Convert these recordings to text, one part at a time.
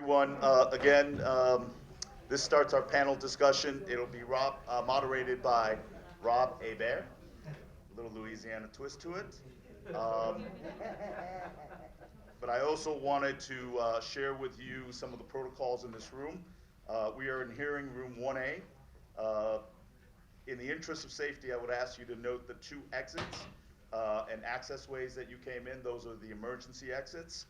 everyone. Again, this starts our panel discussion. It'll be moderated by Rob Hebert. A little Louisiana twist to it. But I also wanted to share with you some of the protocols in this room. We are in hearing room 1A. In the interest of safety, I would ask you to note the two exits and access ways that you came in. Those are the emergency exits.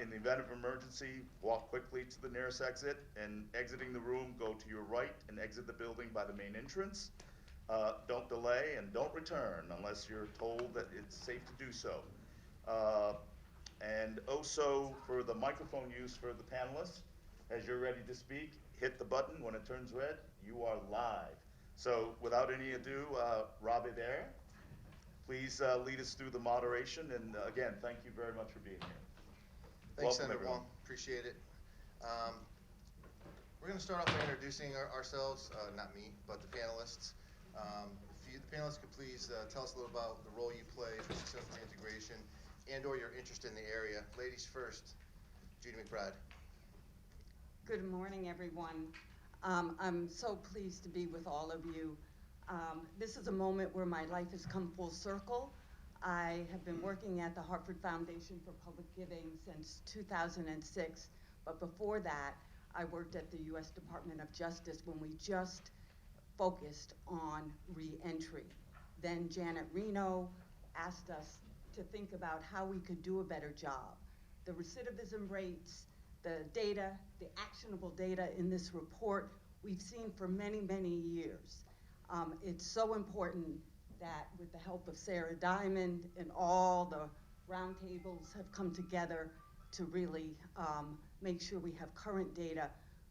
In the event of emergency, walk quickly to the nearest exit, and exiting the room, go to your right and exit the building by the main entrance. Don't delay and don't return unless you're told that it's safe to do so. And also for the microphone use for the panelists, as you're ready to speak, hit the button. When it turns red, you are live. So without any ado, Rob Hebert, please lead us through the moderation. And again, thank you very much for being here. Thanks, Welcome, Senator everyone. Hwang. Appreciate it. We're going to start off by introducing ourselves, not me, but the panelists. If the panelists could please tell us a little about the role you play for successful integration and or your interest in the area. Ladies first, Judy McBride. Good morning, everyone. I'm so pleased to be with all of you. This is a moment where my life has come full circle. I have been working at the Hartford Foundation for Public Giving since 2006, but before that, I worked at the U.S. Department of Justice when we just focused on reentry. Then Janet Reno asked us to think about how we could do a better job. The recidivism rates, the data, the actionable data in this report, we've seen for many, many years. It's so important that with the help of Sarah Diamond and all the roundtables have come together to really make sure we have current data.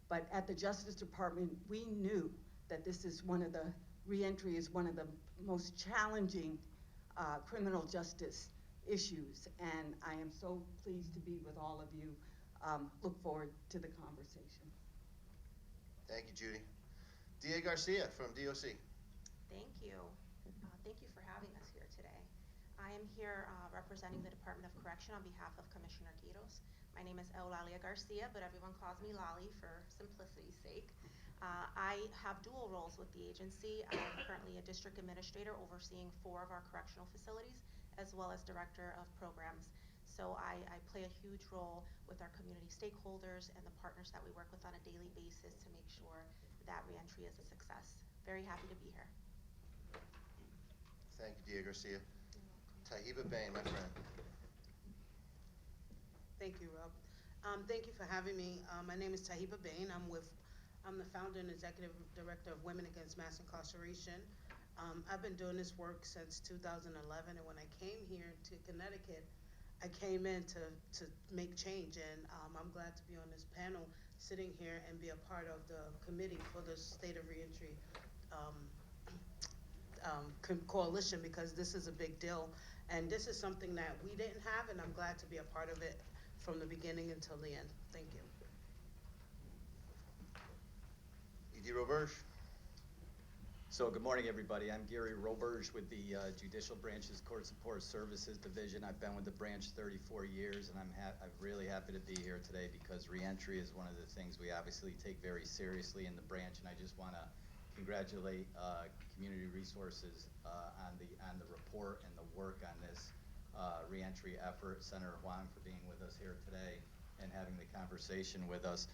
But at the Justice Department, we knew that reentry is one of the most challenging criminal justice issues. And I am so pleased to be with all of you. Look forward to the conversation. Thank you, Judy. D.A. Garcia from DOC. Thank you. Thank you for having us here today. I am here representing the Department of Correction on behalf of Commissioner Guidos. My name is Eulalia Garcia, but everyone calls me Lali for simplicity's sake. I have dual roles with the agency. I am currently a district administrator overseeing 4 of our correctional facilities, as well as director of programs. So I play a huge role with our community stakeholders and the partners that we work with on a daily basis to make sure that reentry is a success. Very happy to be here. Thank you, D.A. Garcia. Tahiba Bain, my friend. Thank you, Rob. Thank you for having me. My name is Tahiba Bain. I'm the founder and executive director of Women Against Mass Incarceration. I've been doing this work since 2011, and when I came here to Connecticut, I came in to make change, and I'm glad to be on this panel, sitting here and be a part of the committee for the State of Reentry coalition, because this is a big deal, and this is something that we didn't have, and I'm glad to be a part of it from the beginning until the end. Thank you. E.D. Roberge. So good morning, everybody. I'm Gary Roberge with the Judicial Branch's Court Support Services Division. I've been with the branch 34 years, and I'm really happy to be here today because reentry is one of the things we obviously take very seriously in the branch, and I just want to congratulate Community Resources on the report and the work on this reentry effort. Senator Hwang for being with us here today and having the conversation with us.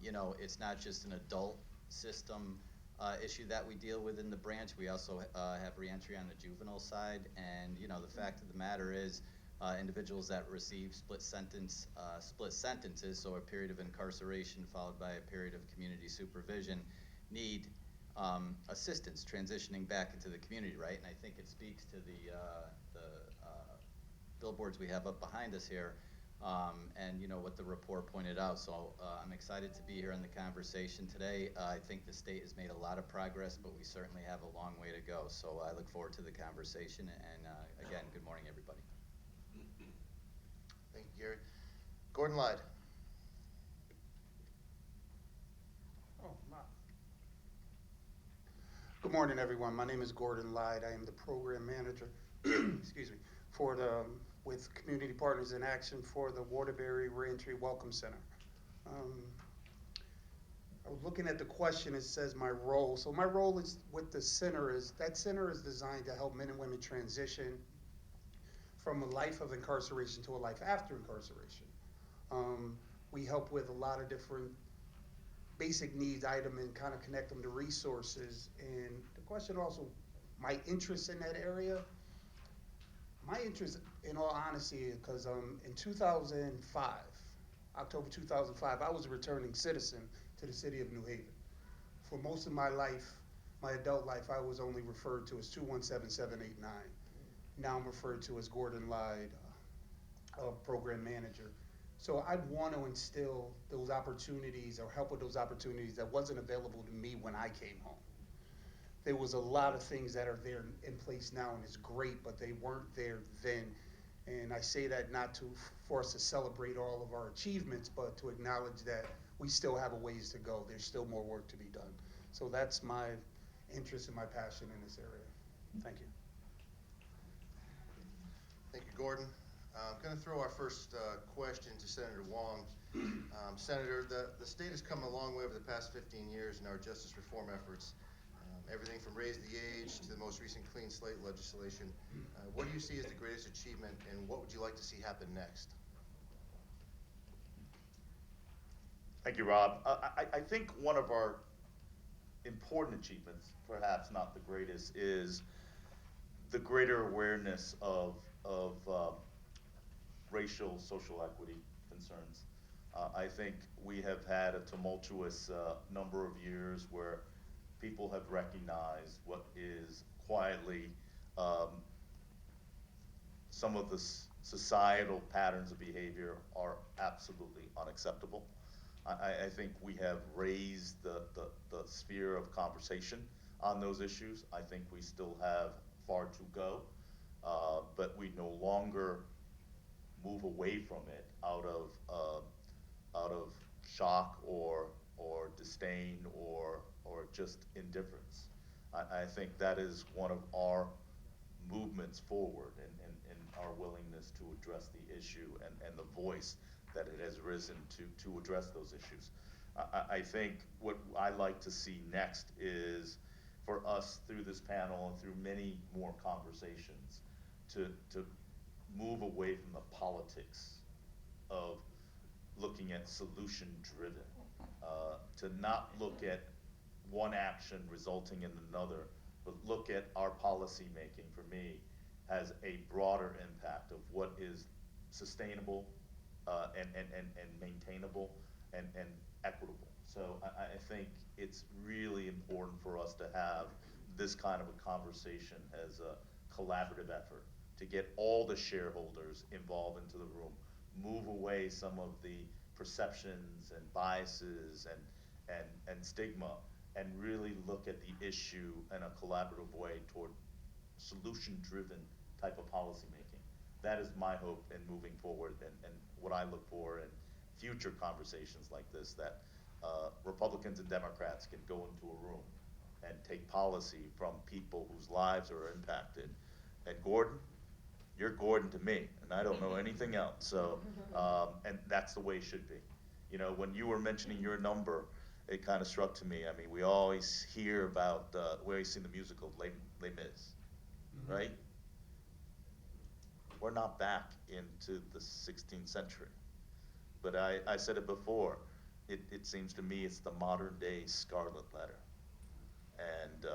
You know, it's not just an adult system issue that we deal with in the branch. We also have reentry on the juvenile side, and you know, the fact of the matter is individuals that receive split sentences, so a period of incarceration followed by a period of community supervision, need assistance transitioning back into the community, right? And I think it speaks to the billboards we have up behind us here, and you know what the report pointed out. So I'm excited to be here in the conversation today. I think the state has made a lot of progress, but we certainly have a long way to go. So I look forward to the conversation, and again, good morning, everybody. Thank you, Gary. Gordon Lyde. Good morning, everyone. My name is Gordon Lyde. I am the program manager, excuse me, with Community Partners in Action for the Waterbury Reentry Welcome Center. Um, I was looking at the question, it says my role. So my role is with the center is, that center is designed to help men and women transition from a life of incarceration to a life after incarceration. We help with a lot of different basic needs item and kind of connect them to resources. And the question also, my interest in that area, my interest, in all honesty, because in 2005, October 2005, I was a returning citizen to the city of New Haven. For most of my life, my adult life, I was only referred to as 217789. Now I'm referred to as Gordon Lyde, program manager. So I'd want to instill those opportunities or help with those opportunities that wasn't available to me when I came home. There was a lot of things that are there in place now, and it's great, but they weren't there then. And I say that not for us to celebrate all of our achievements, but to acknowledge that we still have a ways to go. There's still more work to be done. So that's my interest and my passion in this area. Thank you. Thank you, Gordon. I'm going to throw our first question to Senator Hwang. Senator, the state has come a long way over the past 15 years in our justice reform efforts. Everything from raise the age to the most recent clean slate legislation. What do you see as the greatest achievement, and what would you like to see happen next? Thank you, Rob. I think one of our important achievements, perhaps not the greatest, is the greater awareness of racial, social equity concerns. I think we have had a tumultuous number of years where people have recognized what is quietly some of the societal patterns of behavior are absolutely unacceptable. I think we have raised the sphere of conversation on those issues. I think we still have far to go, but we no longer move away from it out of shock or disdain or just indifference. I think that is one of our movements forward in our willingness to address the issue and the voice that it has risen to address those issues. I think what I like to see next is for us through this panel and through many more conversations to move away from the politics of looking at solution driven, to not look at one action resulting in another, but look at our policy making, for me, has a broader impact of what is sustainable and maintainable and equitable. So I think it's really important for us to have this kind of a conversation as a collaborative effort to get all the shareholders involved into the room, move away some of the perceptions and biases and stigma, and really look at the issue in a collaborative way toward solution-driven type of policy making. That is my hope in moving forward, and what I look for in future conversations like this, that Republicans and Democrats can go into a room and take policy from people whose lives are impacted. And Gordon, you're Gordon to me, and I don't know anything else. So, and that's the way it should be. You know, when you were mentioning your number, it kind of struck to me. I mean, we always hear about, we always see the musical Les Mis, right? We're not back into the 16th century. But I said it before, it seems to me it's the modern day Scarlet Letter. And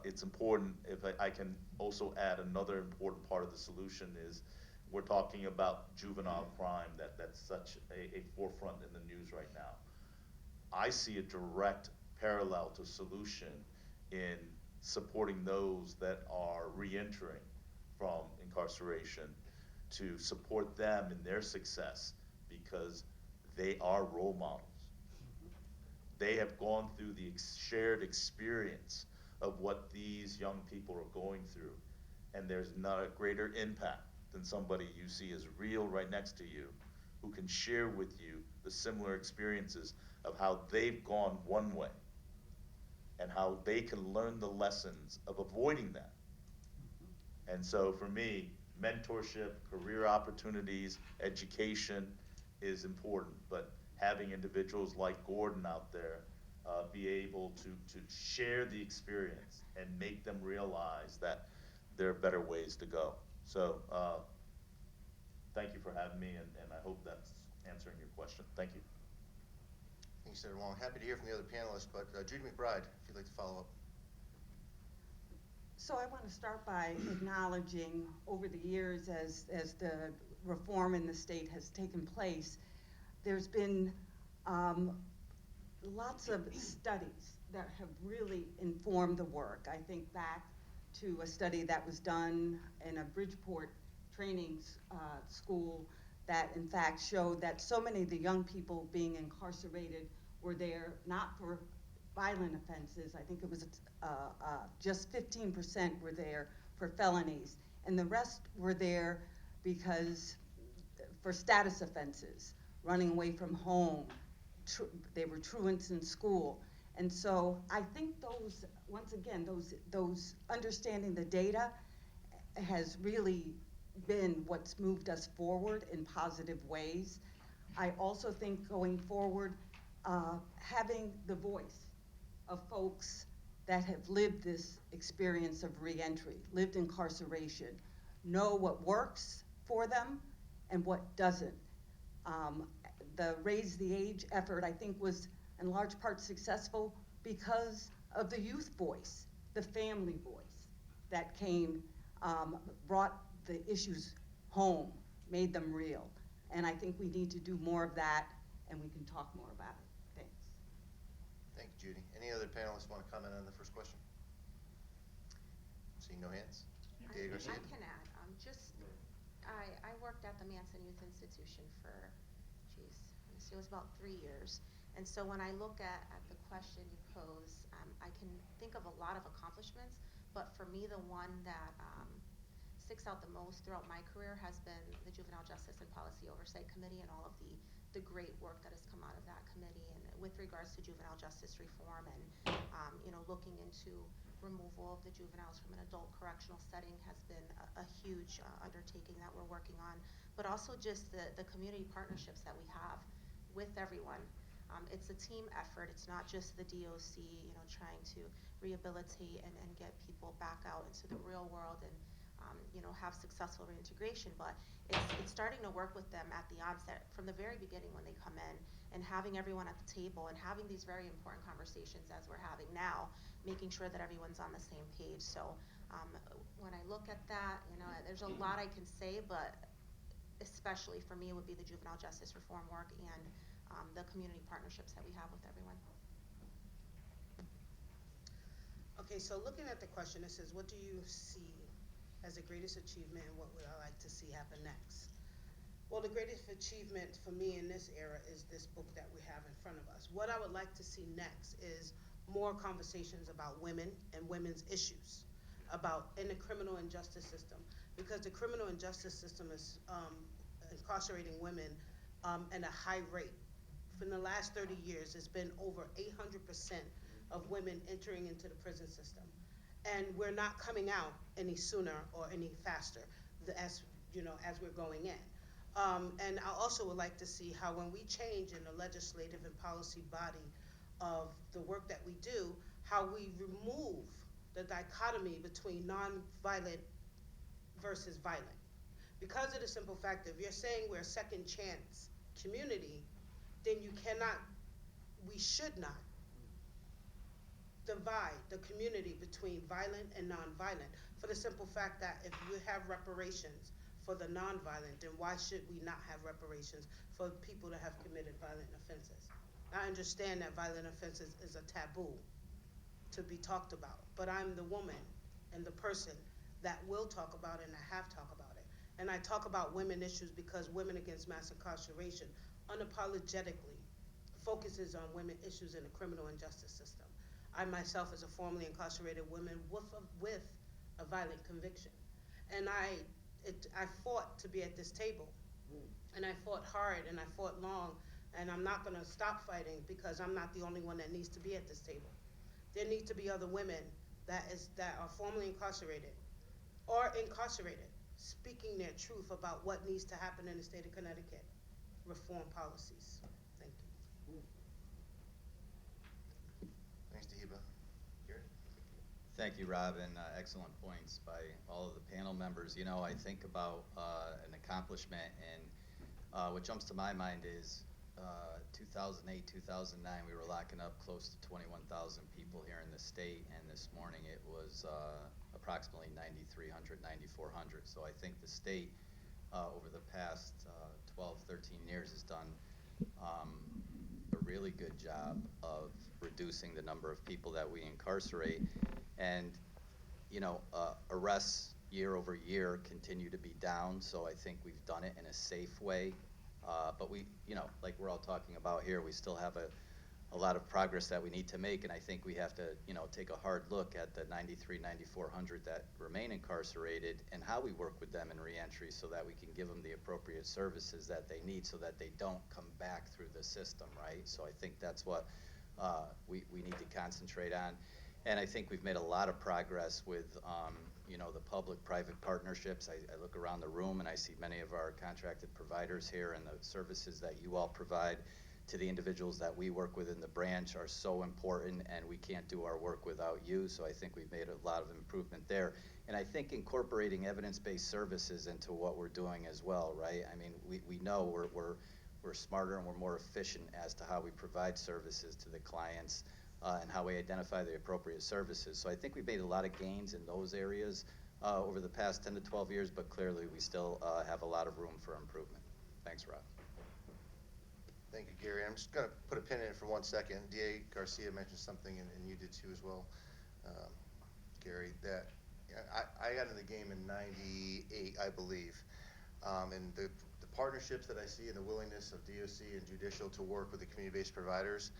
it's important, if I can also add another important part of the solution is, we're talking about juvenile crime, that's such a forefront in the news right now. I see a direct parallel to solution in supporting those that are reentering from incarceration, to support them in their success, because they are role models. They have gone through the shared experience of what these young people are going through, and there's not a greater impact than somebody you see as real right next to you, who can share with you the similar experiences of how they've gone one way and how they can learn the lessons of avoiding that. And so for me, mentorship, career opportunities, education is important, but having individuals like Gordon out there be able to share the experience and make them realize that there are better ways to go. So thank you for having me, and I hope that's answering your question. Thank you. Thank you, Senator Hwang. Happy to hear from the other panelists, but Judy McBride, if you'd like to follow up. So I want to start by acknowledging over the years as the reform in the state has taken place, there's been lots of studies that have really informed the work. I think back to a study that was done in a Bridgeport training school that in fact showed that so many of the young people being incarcerated were there not for violent offenses. I think it was just 15% were there for felonies, and the rest were there because for status offenses, running away from home, they were truants in school. And so I think those, once again, those understanding the data has really been what's moved us forward in positive ways. I also think going forward, having the voice of folks that have lived this experience of reentry, lived incarceration, know what works for them and what doesn't. The Raise the Age effort, I think, was in large part successful because of the youth voice, the family voice that came, brought the issues home, made them real. And I think we need to do more of that, and we can talk more about it. Thanks. Thank you, Judy. Any other panelists want to comment on the first question? Seeing no hands. Dave Garcia? I can add. I worked at the Manson Youth Institution for, it was about 3 years. And so when I look at the question you pose, I can think of a lot of accomplishments, but for me, the one that sticks out the most throughout my career has been the Juvenile Justice and Policy Oversight Committee and all of the great work that has come out of that committee, and with regards to juvenile justice reform and looking into removal of the juveniles from an adult correctional setting has been a huge undertaking that we're working on, but also just the community partnerships that we have with everyone. It's a team effort. It's not just the DOC, trying to rehabilitate and get people back out into the real world and have successful reintegration, but it's starting to work with them at the onset, from the very beginning when they come in, and having everyone at the table and having these very important conversations as we're having now, making sure that everyone's on the same page. So when I look at that, there's a lot I can say, but especially for me it would be the juvenile justice reform work and the community partnerships that we have with everyone. Okay, so looking at the question, it says, what do you see as the greatest achievement and what would I like to see happen next? Well, the greatest achievement for me in this era is this book that we have in front of us. What I would like to see next is more conversations about women and women's issues, in the criminal and justice system, because the criminal and justice system is incarcerating women at a high rate. For the last 30 years, it's been over 800% of women entering into the prison system. And we're not coming out any sooner or any faster as we're going in. And I also would like to see how when we change in the legislative and policy body of the work that we do, how we remove the dichotomy between nonviolent versus violent. Because of the simple fact that if you're saying we're a second chance community, then we should not divide the community between violent and nonviolent, for the simple fact that if you have reparations for the nonviolent, then why should we not have reparations for people that have committed violent offenses? I understand that violent offenses is a taboo to be talked about, but I'm the woman and the person that will talk about it and I have talked about it. And I talk about women issues because Women Against Mass Incarceration unapologetically focuses on women issues in the criminal and justice system. I myself is a formerly incarcerated woman with a violent conviction. And I fought to be at this table. And I fought hard and I fought long, and I'm not gonna stop fighting because I'm not the only one that needs to be at this table. There need to be other women that are formerly incarcerated or incarcerated, speaking their truth about what needs to happen in the state of Connecticut, reform policies. Thank you. Thank you, Robin. Excellent points by all of the panel members. You know, I think about an accomplishment, and what jumps to my mind is 2008, 2009, we were locking up close to 21,000 people here in the state, and this morning it was approximately 9,300, 9,400. So I think the state over the past 12, 13 years has done a really good job of reducing the number of people that we incarcerate. And, you know, arrests year over year continue to be down, so I think we've done it in a safe way. But we, you know, like we're all talking about here, we still have a lot of progress that we need to make, and I think we have to, you know, take a hard look at the 9,400 that remain incarcerated and how we work with them in reentry so that we can give them the appropriate services that they need so that they don't come back through the system, right? So I think that's what we need to concentrate on. And I think we've made a lot of progress with, you know, the public-private partnerships. I look around the room and I see many of our contracted providers here, and the services that you all provide to the individuals that we work with in the branch are so important, and we can't do our work without you. So I think we've made a lot of improvement there. And I think incorporating evidence-based services into what we're doing as well, right? I mean, we know we're smarter and we're more efficient as to how we provide services to the clients. And how we identify the appropriate services. So I think we've made a lot of gains in those areas over the past 10 to 12 years, but clearly we still have a lot of room for improvement. Thanks, Rob. Thank you, Gary. I'm just going to put a pin in it for 1 second. DA Garcia mentioned something, and you did too as well, Gary, that I got in the game in '98, I believe, and the partnerships that I see and the willingness of DOC and Judicial to work with the community-based providers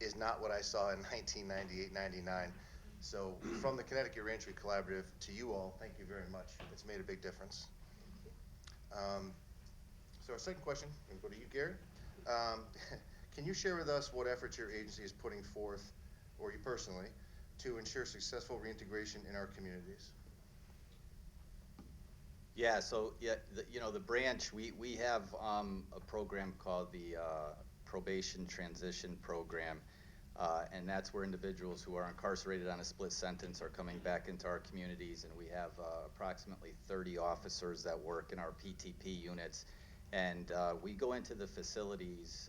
is not what I saw in 1998, 99. So from the Connecticut Reentry Collaborative to you all, thank you very much. It's made a big difference. So our second question, I'm going to go to you, Gary. Can you share with us what efforts your agency is putting forth, or you personally, to ensure successful reintegration in our communities? Yeah, so yeah, you know, the branch, we have a program called the Probation Transition Program, and that's where individuals who are incarcerated on a split sentence are coming back into our communities, and we have approximately 30 officers that work in our PTP units, and we go into the facilities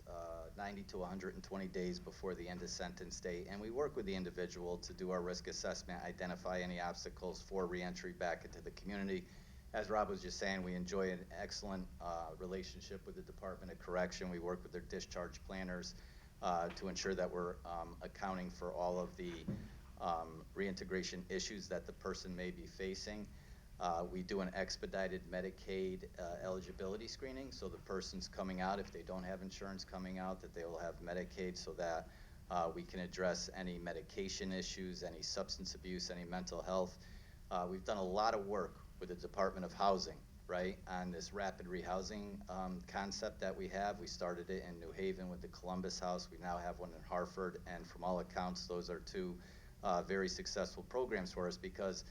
90 to 120 days before the end of sentence date, and we work with the individual to do our risk assessment, identify any obstacles for reentry back into the community. As Rob was just saying, we enjoy an excellent relationship with the Department of Correction. We work with their discharge planners to ensure that we're accounting for all of the reintegration issues that the person may be facing. We do an expedited Medicaid eligibility screening, so the person's coming out, if they don't have insurance coming out, that they will have Medicaid so that we can address any medication issues, any substance abuse, any mental health. We've done a lot of work with the Department of Housing, right, on this rapid rehousing concept that we have. We started it in New Haven with the Columbus House. We now have one in Hartford, and from all accounts, those are two very successful programs for us, because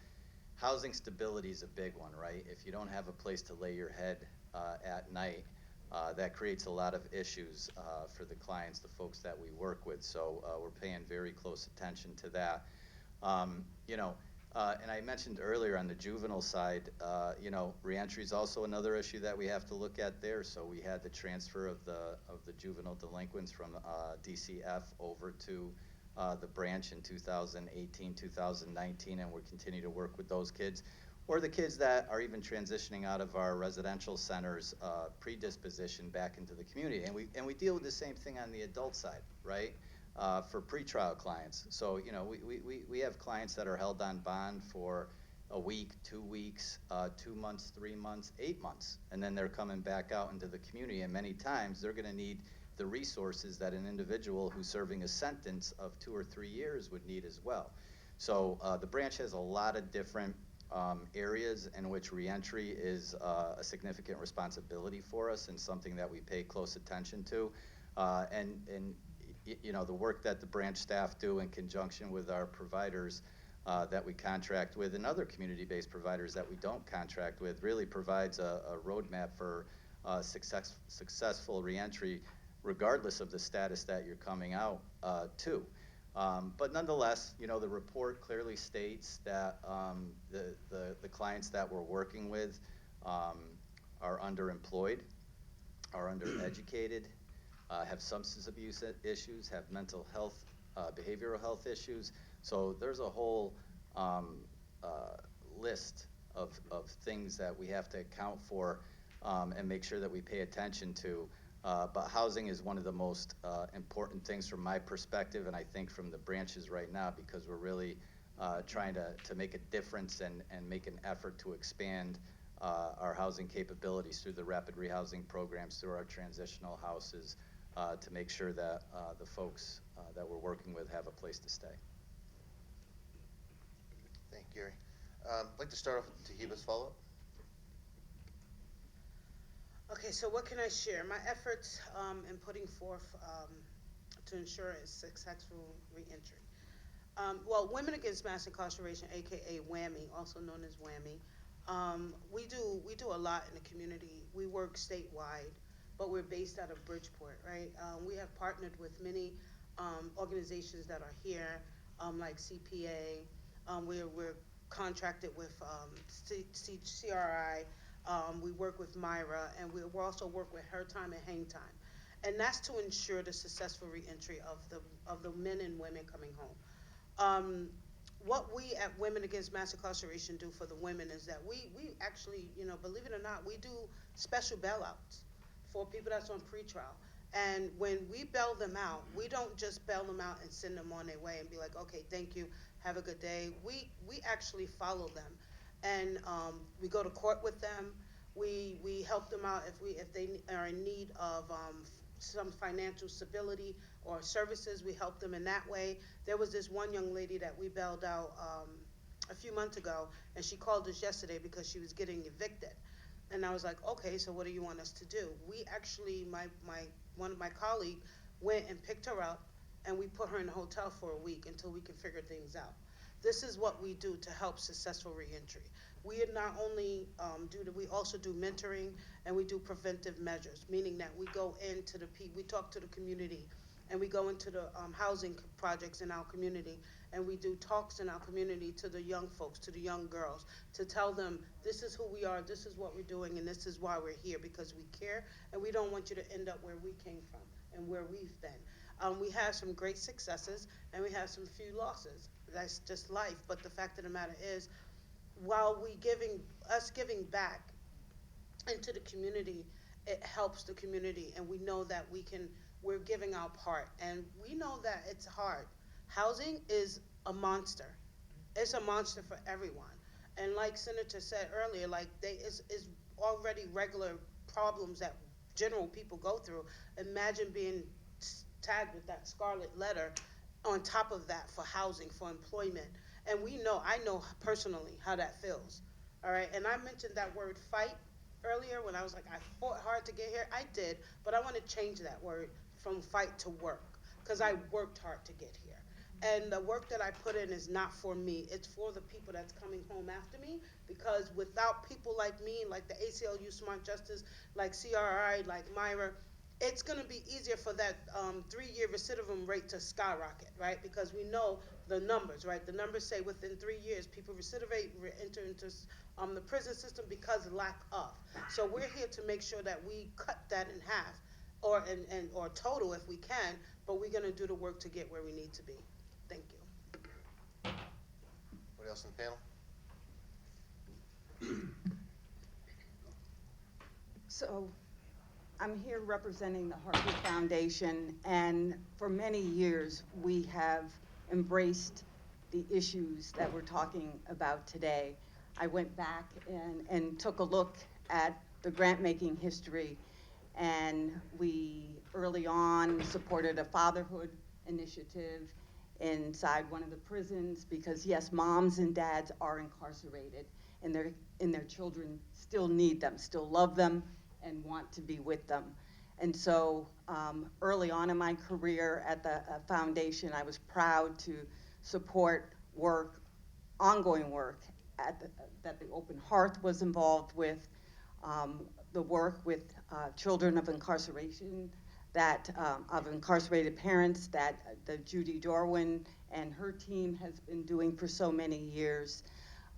housing stability is a big one, right? If you don't have a place to lay your head at night, that creates a lot of issues for the clients, the folks that we work with. So we're paying very close attention to that. You know, and I mentioned earlier on the juvenile side, you know, reentry is also another issue that we have to look at there. So we had the transfer of the juvenile delinquents from DCF over to the branch in 2018, 2019, and we'll continue to work with those kids, or the kids that are even transitioning out of our residential centers, predisposition back into the community. And we deal with the same thing on the adult side, right? For pretrial clients. So, you know, we have clients that are held on bond for a week, 2 weeks, 2 months, 3 months, 8 months, and then they're coming back out into the community, and many times they're going to need the resources that an individual who's serving a sentence of 2 or 3 years would need as well. So the branch has a lot of different areas in which reentry is a significant responsibility for us and something that we pay close attention to. And you know, the work that the branch staff do in conjunction with our providers that we contract with and other community-based providers that we don't contract with really provides a roadmap for successful reentry regardless of the status that you're coming out to. But nonetheless, you know, the report clearly states that the clients that we're working with are underemployed, are undereducated, have substance abuse issues, have mental health, behavioral health issues. So there's a whole list of things that we have to account for and make sure that we pay attention to. But housing is one of the most important things from my perspective, and I think from the branches right now, because we're really trying to make a difference and make an effort to expand our housing capabilities through the rapid rehousing programs, through our transitional houses, to make sure that the folks that we're working with have a place to stay. Thank you, Gary. I'd like to start off with Tahiba's follow-up. Okay, so what can I share? My efforts in putting forth to ensure a successful reentry. Well, Women Against Mass Incarceration, aka WAMI, also known as WAMI, we do a lot in the community. We work statewide, but we're based out of Bridgeport, right? We have partnered with many organizations that are here, like CPA. We're contracted with CRI. We work with Myra, and we also work with Her Time and Hang Time, and that's to ensure the successful reentry of the men and women coming home. What we at Women Against Mass Incarceration do for the women is that we actually, you know, believe it or not, we do special bailouts for people that's on pretrial. And when we bail them out, we don't just bail them out and send them on their way and be like, okay, thank you, have a good day. We actually follow them, and we go to court with them. We help them out if they are in need of some financial stability or services. We help them in that way. There was this one young lady that we bailed out a few months ago, and she called us yesterday because she was getting evicted. And I was like, okay, so what do you want us to do? We actually, one of my colleagues went and picked her up, and we put her in a hotel for a week until we can figure things out. This is what we do to help successful reentry. We not only we also do mentoring, and we do preventive measures, meaning that we go into we talk to the community, and we go into the housing projects in our community, and we do talks in our community to the young folks, to the young girls, to tell them this is who we are, this is what we're doing, and this is why we're here, because we care, and we don't want you to end up where we came from and where we've been. We have some great successes, and we have some few losses. That's just life. But the fact of the matter is, while giving back into the community, it helps the community, and we know that we're giving our part, and we know that it's hard. Housing is a monster. It's a monster for everyone. And like Senator said earlier, like is already regular problems that general people go through. Imagine being tagged with that scarlet letter on top of that for housing, for employment. And I know personally how that feels. All right, and I mentioned that word fight earlier when I was like, I fought hard to get here. I did, but I want to change that word from fight to work, because I worked hard to get here. And the work that I put in is not for me, it's for the people that's coming home after me, because without people like me, like the ACLU Smart Justice, like CRI, like Myra, it's going to be easier for that 3-year recidivism rate to skyrocket, right? Because we know the numbers, right? The numbers say within 3 years, people recidivate, enter into the prison system because of lack of. So we're here to make sure that we cut that in half, or total if we can, but we're going to do the work to get where we need to be. Thank you. What else in the panel? So I'm here representing the Harvard Foundation, and for many years we have embraced the issues that we're talking about today. I went back and took a look at the grant-making history, and we early on supported a fatherhood initiative inside one of the prisons, because yes, moms and dads are incarcerated, and their children still need them, still love them, and want to be with them. And so early on in my career at the foundation, I was proud to support ongoing work that the Open Hearth was involved with, the work with children of incarceration of incarcerated parents that the Judy Dorwin and her team has been doing for so many years.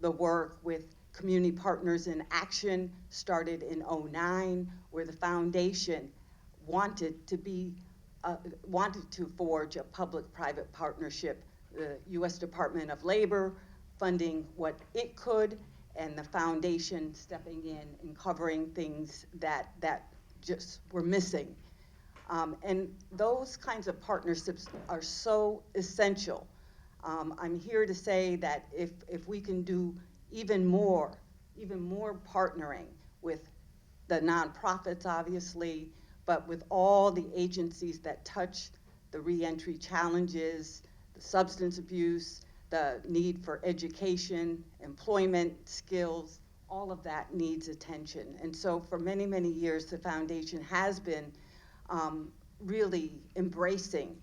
The work with Community Partners in Action started in '09, where the foundation wanted to forge a public-private partnership. The U.S. Department of Labor funding what it could, and the foundation stepping in and covering things that just were missing. And those kinds of partnerships are so essential. I'm here to say that if we can do even more partnering with the nonprofits, obviously, but with all the agencies that touch the reentry challenges, the substance abuse, the need for education, employment, skills, all of that needs attention. And so for many, many years, the foundation has been really embracing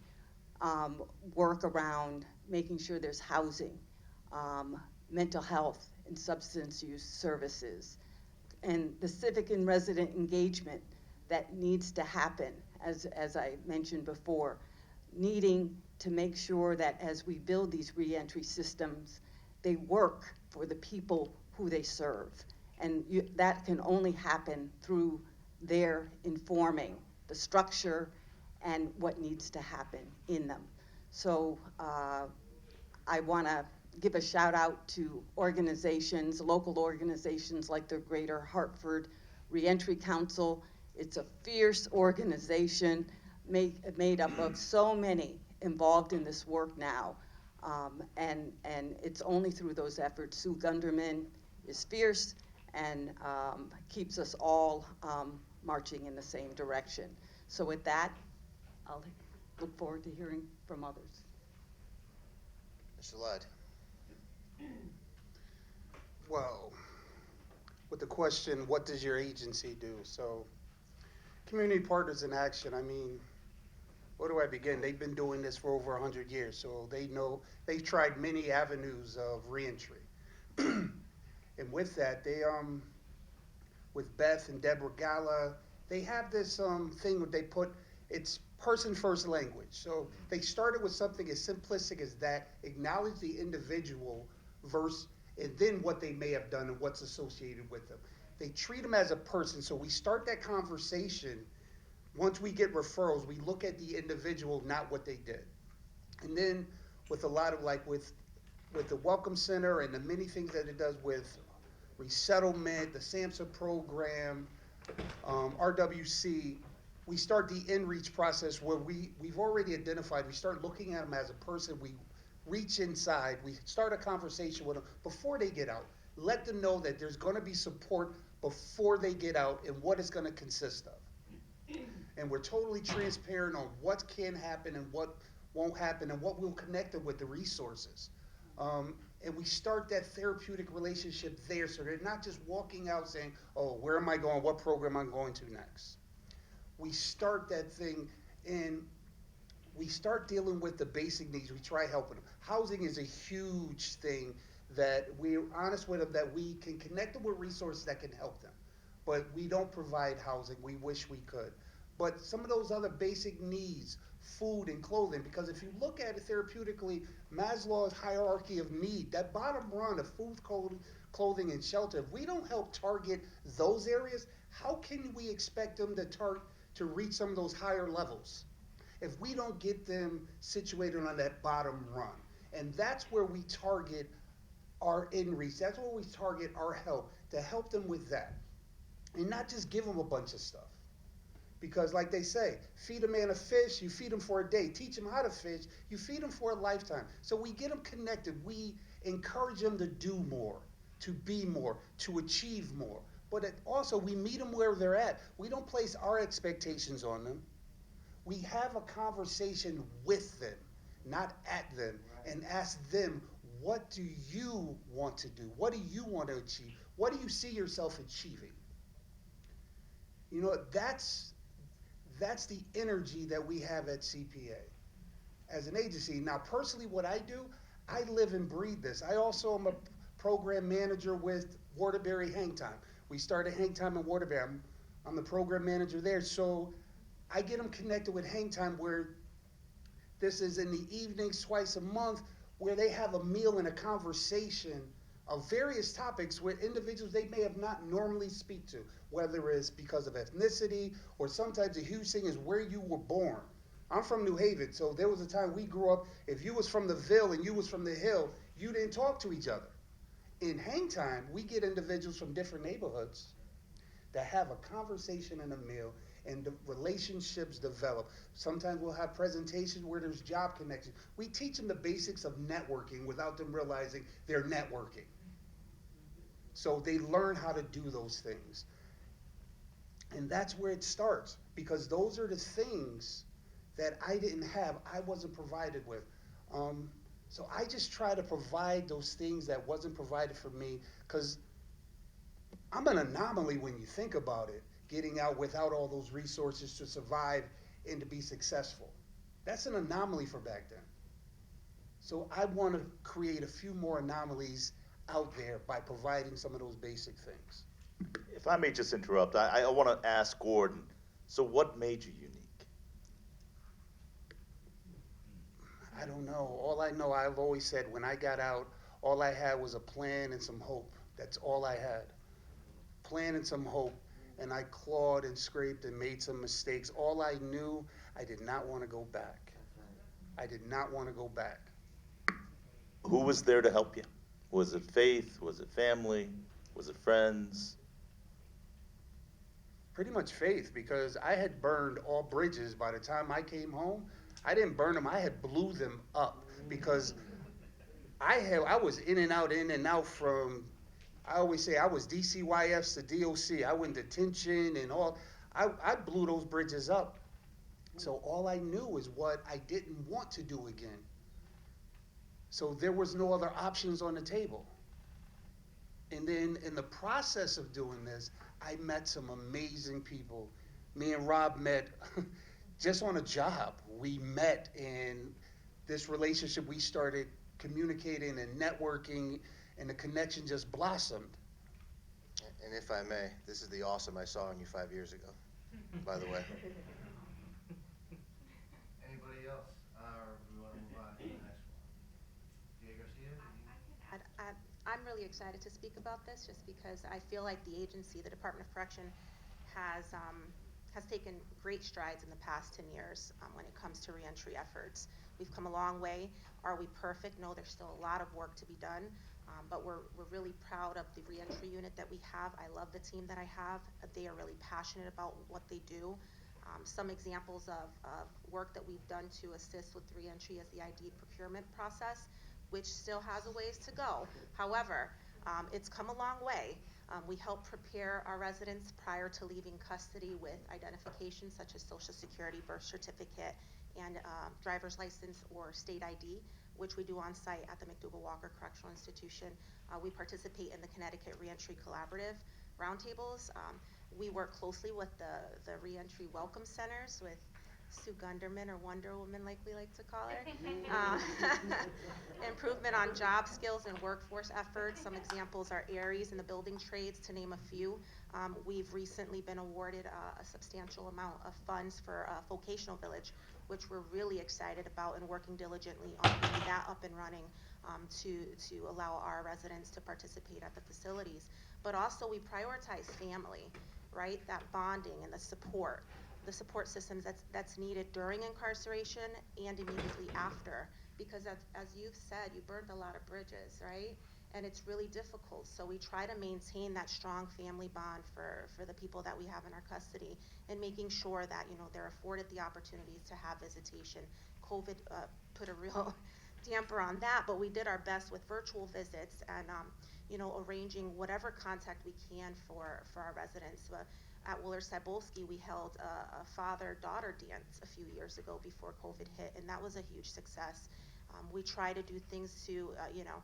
work around making sure there's housing, mental health, and substance use services, and the civic and resident engagement that needs to happen, as I mentioned before, needing to make sure that as we build these reentry systems, they work for the people who they serve. And that can only happen through their informing the structure and what needs to happen in them. So I want to give a shout out to organizations, local organizations like the Greater Hartford Reentry Council. It's a fierce organization made up of so many involved in this work now. And it's only through those efforts. Sue Gunderman is fierce and keeps us all marching in the same direction. So with that, I'll look forward to hearing from others. Mr. Ladd. Well, with the question, what does your agency do? So, Community Partners in Action, I mean, where do I begin? They've been doing this for over 100 years, so they know, they've tried many avenues of reentry. And with that, they, with Beth and Deborah Gala, they have this thing where they put, it's person first language. So they started with something as simplistic as that, acknowledge the individual versus, and then what they may have done and what's associated with them. They treat them as a person. So we start that conversation. Once we get referrals, we look at the individual, not what they did. And then with a lot of with the Welcome Center and the many things that it does with resettlement, the SAMHSA program, RWC, we start the in-reach process where we've already identified, we start looking at them as a person, we reach inside, we start a conversation with them before they get out. Let them know that there's going to be support before they get out and what it's going to consist of. And we're totally transparent on what can happen and what won't happen and what we'll connect them with the resources. And we start that therapeutic relationship there so they're not just walking out saying, oh, where am I going, what program I'm going to next. We start that thing and we start dealing with the basic needs. We try helping them. Housing is a huge thing that we're honest with them, that we can connect them with resources that can help them. But we don't provide housing. We wish we could. But some of those other basic needs, food and clothing, because if you look at it therapeutically, Maslow's hierarchy of need, that bottom run of food, clothing, and shelter, if we don't help target those areas, how can we expect them to reach some of those higher levels if we don't get them situated on that bottom run? And that's where we target our in-reach. That's where we target our help, to help them with that. And not just give them a bunch of stuff. Because like they say, feed a man a fish, you feed him for a day. Teach him how to fish, you feed him for a lifetime. So we get them connected. We encourage them to do more, to be more, to achieve more. But also we meet them where they're at. We don't place our expectations on them. We have a conversation with them, not at them, and ask them, what do you want to do? What do you want to achieve? What do you see yourself achieving? You know, that's the energy that we have at CPA as an agency. Now, personally, what I do, I live and breathe this. I also am a program manager with Waterbury Hang Time. We started Hang Time in Waterbury. I'm the program manager there. So I get them connected with Hang Time, where this is in the evenings twice a month, where they have a meal and a conversation of various topics with individuals they may have not normally speak to, whether it's because of ethnicity or sometimes a huge thing is where you were born. I'm from New Haven, so there was a time we grew up, if you was from the Ville and you was from the Hill, you didn't talk to each other. In Hang Time, we get individuals from different neighborhoods that have a conversation and a meal, and the relationships develop. Sometimes we'll have presentations where there's job connections. We teach them the basics of networking without them realizing they're networking. So they learn how to do those things. And that's where it starts, because those are the things that I didn't have, I wasn't provided with. So I just try to provide those things that wasn't provided for me, because I'm an anomaly when you think about it, getting out without all those resources to survive and to be successful. That's an anomaly for back then. So I want to create a few more anomalies out there by providing some of those basic things. If I may just interrupt, I want to ask Gordon, so what made you unique? I don't know. All I know, I've always said when I got out, all I had was a plan and some hope. That's all I had. Plan and some hope. And I clawed and scraped and made some mistakes. All I knew, I did not want to go back. I did not want to go back. Who was there to help you? Was it faith? Was it family? Was it friends? Pretty much faith, because I had burned all bridges by the time I came home. I didn't burn them, I had blew them up, because I was in and out from, I always say I was DCYFs to DOC. I went to detention and all. I blew those bridges up. So all I knew is what I didn't want to do again. So there was no other options on the table. And then in the process of doing this, I met some amazing people. Me and Rob met just on a job. We met, and this relationship, we started communicating and networking, and the connection just blossomed. And if I may, this is the awesome I saw in you 5 years ago, by the way. Anybody else? Or we want to move on to the next one? Tia Garcia? I'm really excited to speak about this, just because I feel like the agency, the Department of Correction, has taken great strides in the past 10 years when it comes to reentry efforts. We've come a long way. Are we perfect? No, there's still a lot of work to be done, but we're really proud of the reentry unit that we have. I love the team that I have. They are really passionate about what they do. Some examples of work that we've done to assist with reentry is the ID procurement process, which still has a ways to go. However, it's come a long way. We help prepare our residents prior to leaving custody with identification such as Social Security, birth certificate, and driver's license or state ID, which we do on site at the McDougall-Walker Correctional Institution. We participate in the Connecticut Reentry Collaborative roundtables. We work closely with the reentry welcome centers with Sue Gunderman, or Wonder Woman like we like to call her. Improvement on job skills and workforce efforts. Some examples are ARIES and the building trades, to name a few. We've recently been awarded a substantial amount of funds for a vocational village, which we're really excited about and working diligently on getting that up and running to allow our residents to participate at the facilities. But also we prioritize family, right? That bonding and the support systems that's needed during incarceration and immediately after, because as you've said, you burned a lot of bridges, right? And it's really difficult. So we try to maintain that strong family bond for the people that we have in our custody, and making sure that, you know, they're afforded the opportunities to have visitation. COVID put a real damper on that, but we did our best with virtual visits and you know, arranging whatever contact we can for our residents. At Willard Cybulski, we held a father-daughter dance a few years ago before COVID hit, and that was a huge success. We try to do things to, you know,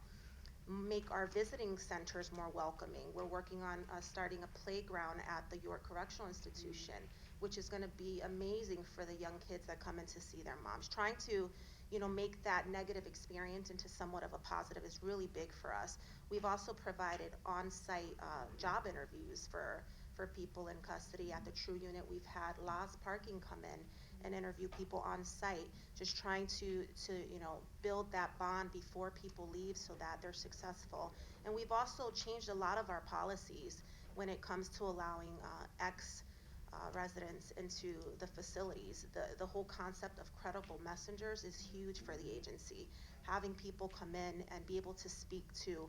make our visiting centers more welcoming. We're working on starting a playground at the York Correctional Institution, which is going to be amazing for the young kids that come in to see their moms. Trying to, you know, make that negative experience into somewhat of a positive is really big for us. We've also provided on-site job interviews for for people in custody. At the True Unit, we've had Lost Parking come in and interview people on site, just trying to build that bond before people leave so that they're successful. And we've also changed a lot of our policies when it comes to allowing residents into the facilities. The whole concept of credible messengers is huge for the agency. Having people come in and be able to speak to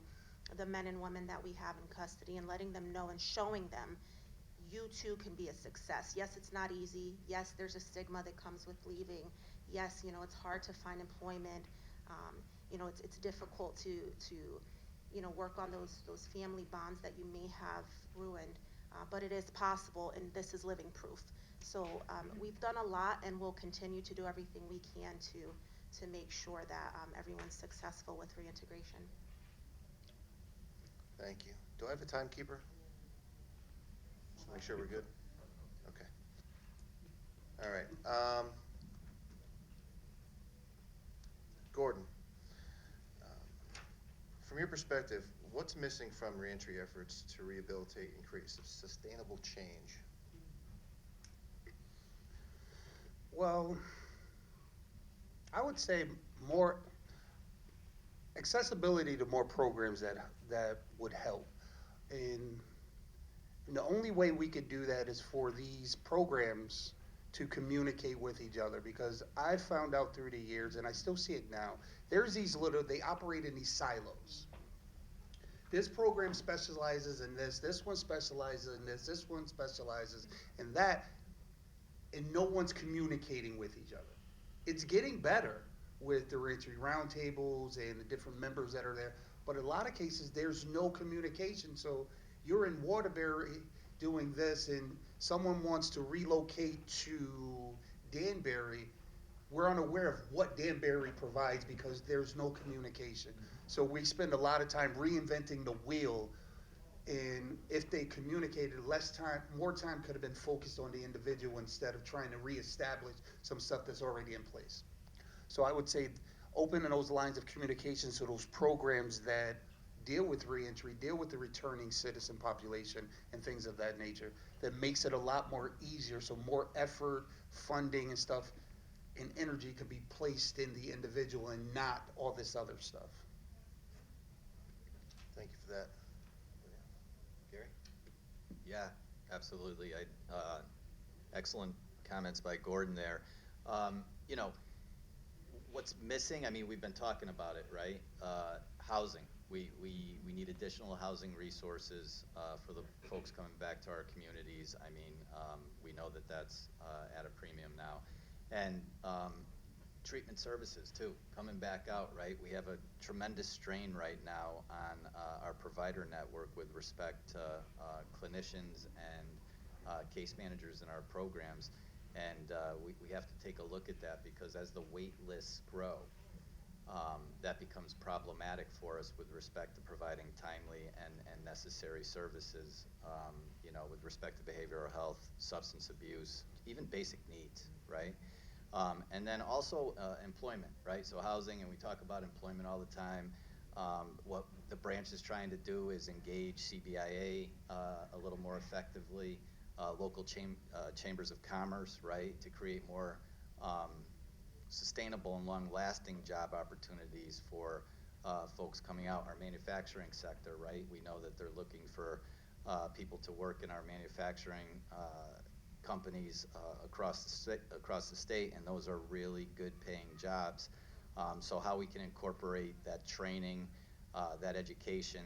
the men and women that we have in custody and letting them know and showing them you too can be a success. Yes, it's not easy. Yes, there's a stigma that comes with leaving. Yes, it's hard to find employment. It's difficult to work on those family bonds that you may have ruined. But it is possible, and this is living proof. So we've done a lot, and we'll continue to do everything we can to make sure that everyone's successful with reintegration. Thank you. Do I have a timekeeper? Just make sure we're good. Okay. All right. Gordon, from your perspective, what's missing from reentry efforts to rehabilitate and create sustainable change? Well, I would say more accessibility to more programs that would help. And the only way we could do that is for these programs to communicate with each other, because I found out through the years, and I still see it now, there's they operate in these silos. This program specializes in this one specializes in this one specializes in that, and no one's communicating with each other. It's getting better with the reentry roundtables and the different members that are there, but in a lot of cases there's no communication. So you're in Waterbury doing this and someone wants to relocate to Danbury, we're unaware of what Danbury provides because there's no communication. So we spend a lot of time reinventing the wheel, and if they communicated more time could have been focused on the individual instead of trying to reestablish some stuff that's already in place. So I would say opening those lines of communication so those programs that deal with reentry, deal with the returning citizen population and things of that nature, that makes it a lot more easier, so more effort, funding and stuff and energy could be placed in the individual and not all this other stuff. Thank you for that. Gary? Yeah, absolutely. Excellent comments by Gordon there. What's missing, we've been talking about it, right? Housing. We need additional housing resources for the folks coming back to our communities. We know that that's at a premium now. And treatment services too, coming back out, right? We have a tremendous strain right now on our provider network with respect to clinicians and case managers in our programs. And we have to take a look at that, because as the wait lists grow, that becomes problematic for us with respect to providing timely and necessary services, with respect to behavioral health, substance abuse, even basic needs, right? And then also employment, right? So housing, and we talk about employment all the time. What the branch is trying to do is engage CBIA a little more effectively, local chambers of commerce, right, to create more sustainable and long-lasting job opportunities for folks coming out. Our manufacturing sector, right, we know that they're looking for people to work in our manufacturing companies across the state, and those are really good-paying jobs. So how we can incorporate that training, that education,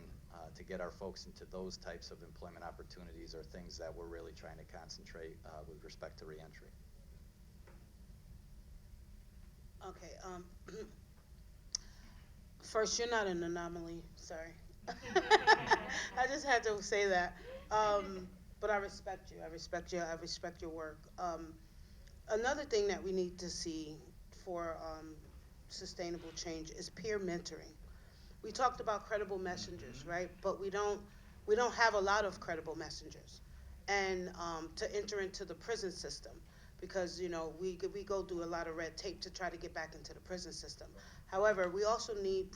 to get our folks into those types of employment opportunities are things that we're really trying to concentrate with respect to reentry. Okay. First, you're not an anomaly. Sorry. I just had to say that. But I respect you. I respect you. I respect your work. Another thing that we need to see for sustainable change is peer mentoring. We talked about credible messengers, right? But we don't have a lot of credible messengers, and to enter into the prison system, because we go through a lot of red tape to try to get back into the prison system. However, we also need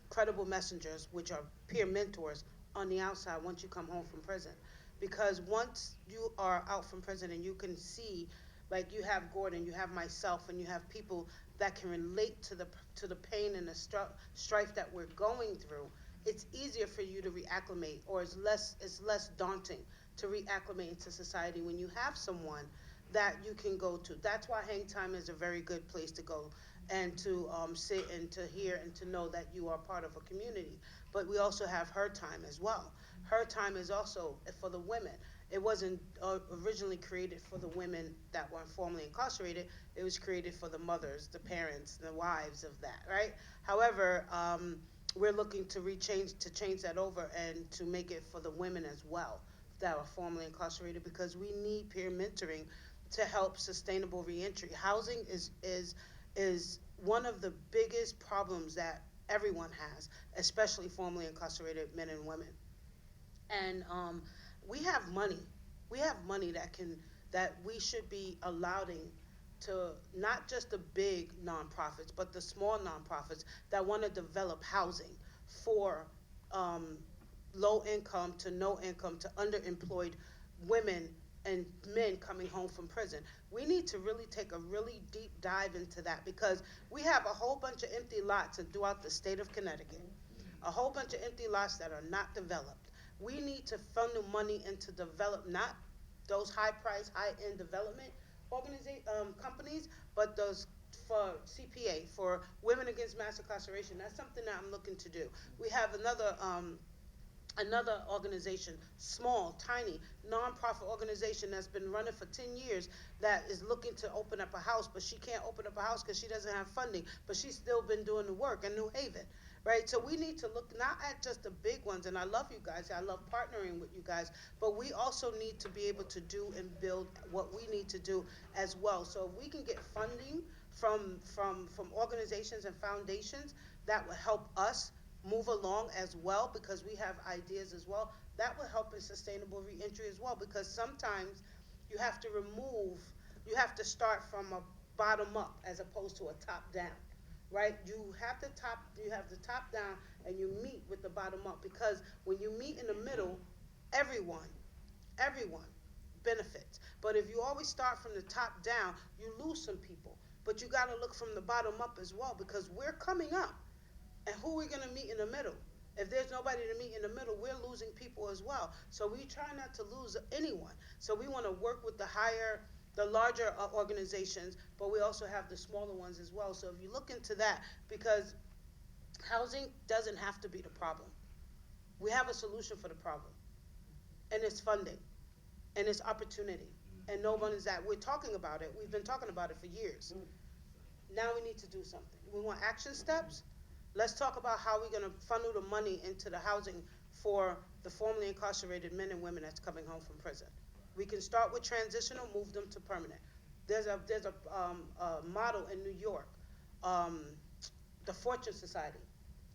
credible messengers, which are peer mentors on the outside once you come home from prison. because once you are out from prison and you can see, like you have Gordon, you have myself, and you have people that can relate to the pain and the strife that we're going through, it's easier for you to reacclimate, or it's less daunting to reacclimate into society when you have someone that you can go to. That's why hang time is a very good place to go and to sit and to hear and to know that you are part of a community. But we also have her time as well. Her time is also for the women. It wasn't originally created for the women that were informally incarcerated. It was created for the mothers, the parents, the wives of that, right? However, we're looking to change that over and to make it for the women as well that are formally incarcerated, because we need peer mentoring to help sustainable reentry. Housing is one of the biggest problems that everyone has, especially formerly incarcerated men and women. And we have money. We have money that we should be allowing to not just the big nonprofits, but the small nonprofits that want to develop housing for low income to no income to underemployed women and men coming home from prison. We need to really take a really deep dive into that, because we have a whole bunch of empty lots throughout the state of Connecticut, a whole bunch of empty lots that are not developed. We need to funnel money into develop not those high-price, high-end development companies, but those for CPA, for Women Against Mass Incarceration. That's something that I'm looking to do. We have another organization, small, tiny, nonprofit organization that's been running for 10 years that is looking to open up a house, but she can't open up a house because she doesn't have funding, but she's still been doing the work in New Haven, right? So we need to look not at just the big ones, and I love you guys, I love partnering with you guys, but we also need to be able to do and build what we need to do as well. So if we can get funding from organizations and foundations that will help us move along as well, because we have ideas as well, that will help in sustainable reentry as well, because sometimes you have to start from a bottom up as opposed to a top down, right? You have the top down and you meet with the bottom up, because when you meet in the middle, everyone benefits. But if you always start from the top down, you lose some people. But you got to look from the bottom up as well, because we're coming up. And who are we going to meet in the middle? If there's nobody to meet in the middle, we're losing people as well. So we try not to lose anyone. So we want to work with the larger organizations, but we also have the smaller ones as well. So if you look into that, because housing doesn't have to be the problem. We have a solution for the problem, and it's funding, and it's opportunity. And no one is that. We're talking about it. We've been talking about it for years. Now we need to do something. We want action steps. Let's talk about how we're going to funnel the money into the housing for the formerly incarcerated men and women that's coming home from prison. We can start with transitional, move them to permanent. There's a model in New York, the Fortune Society.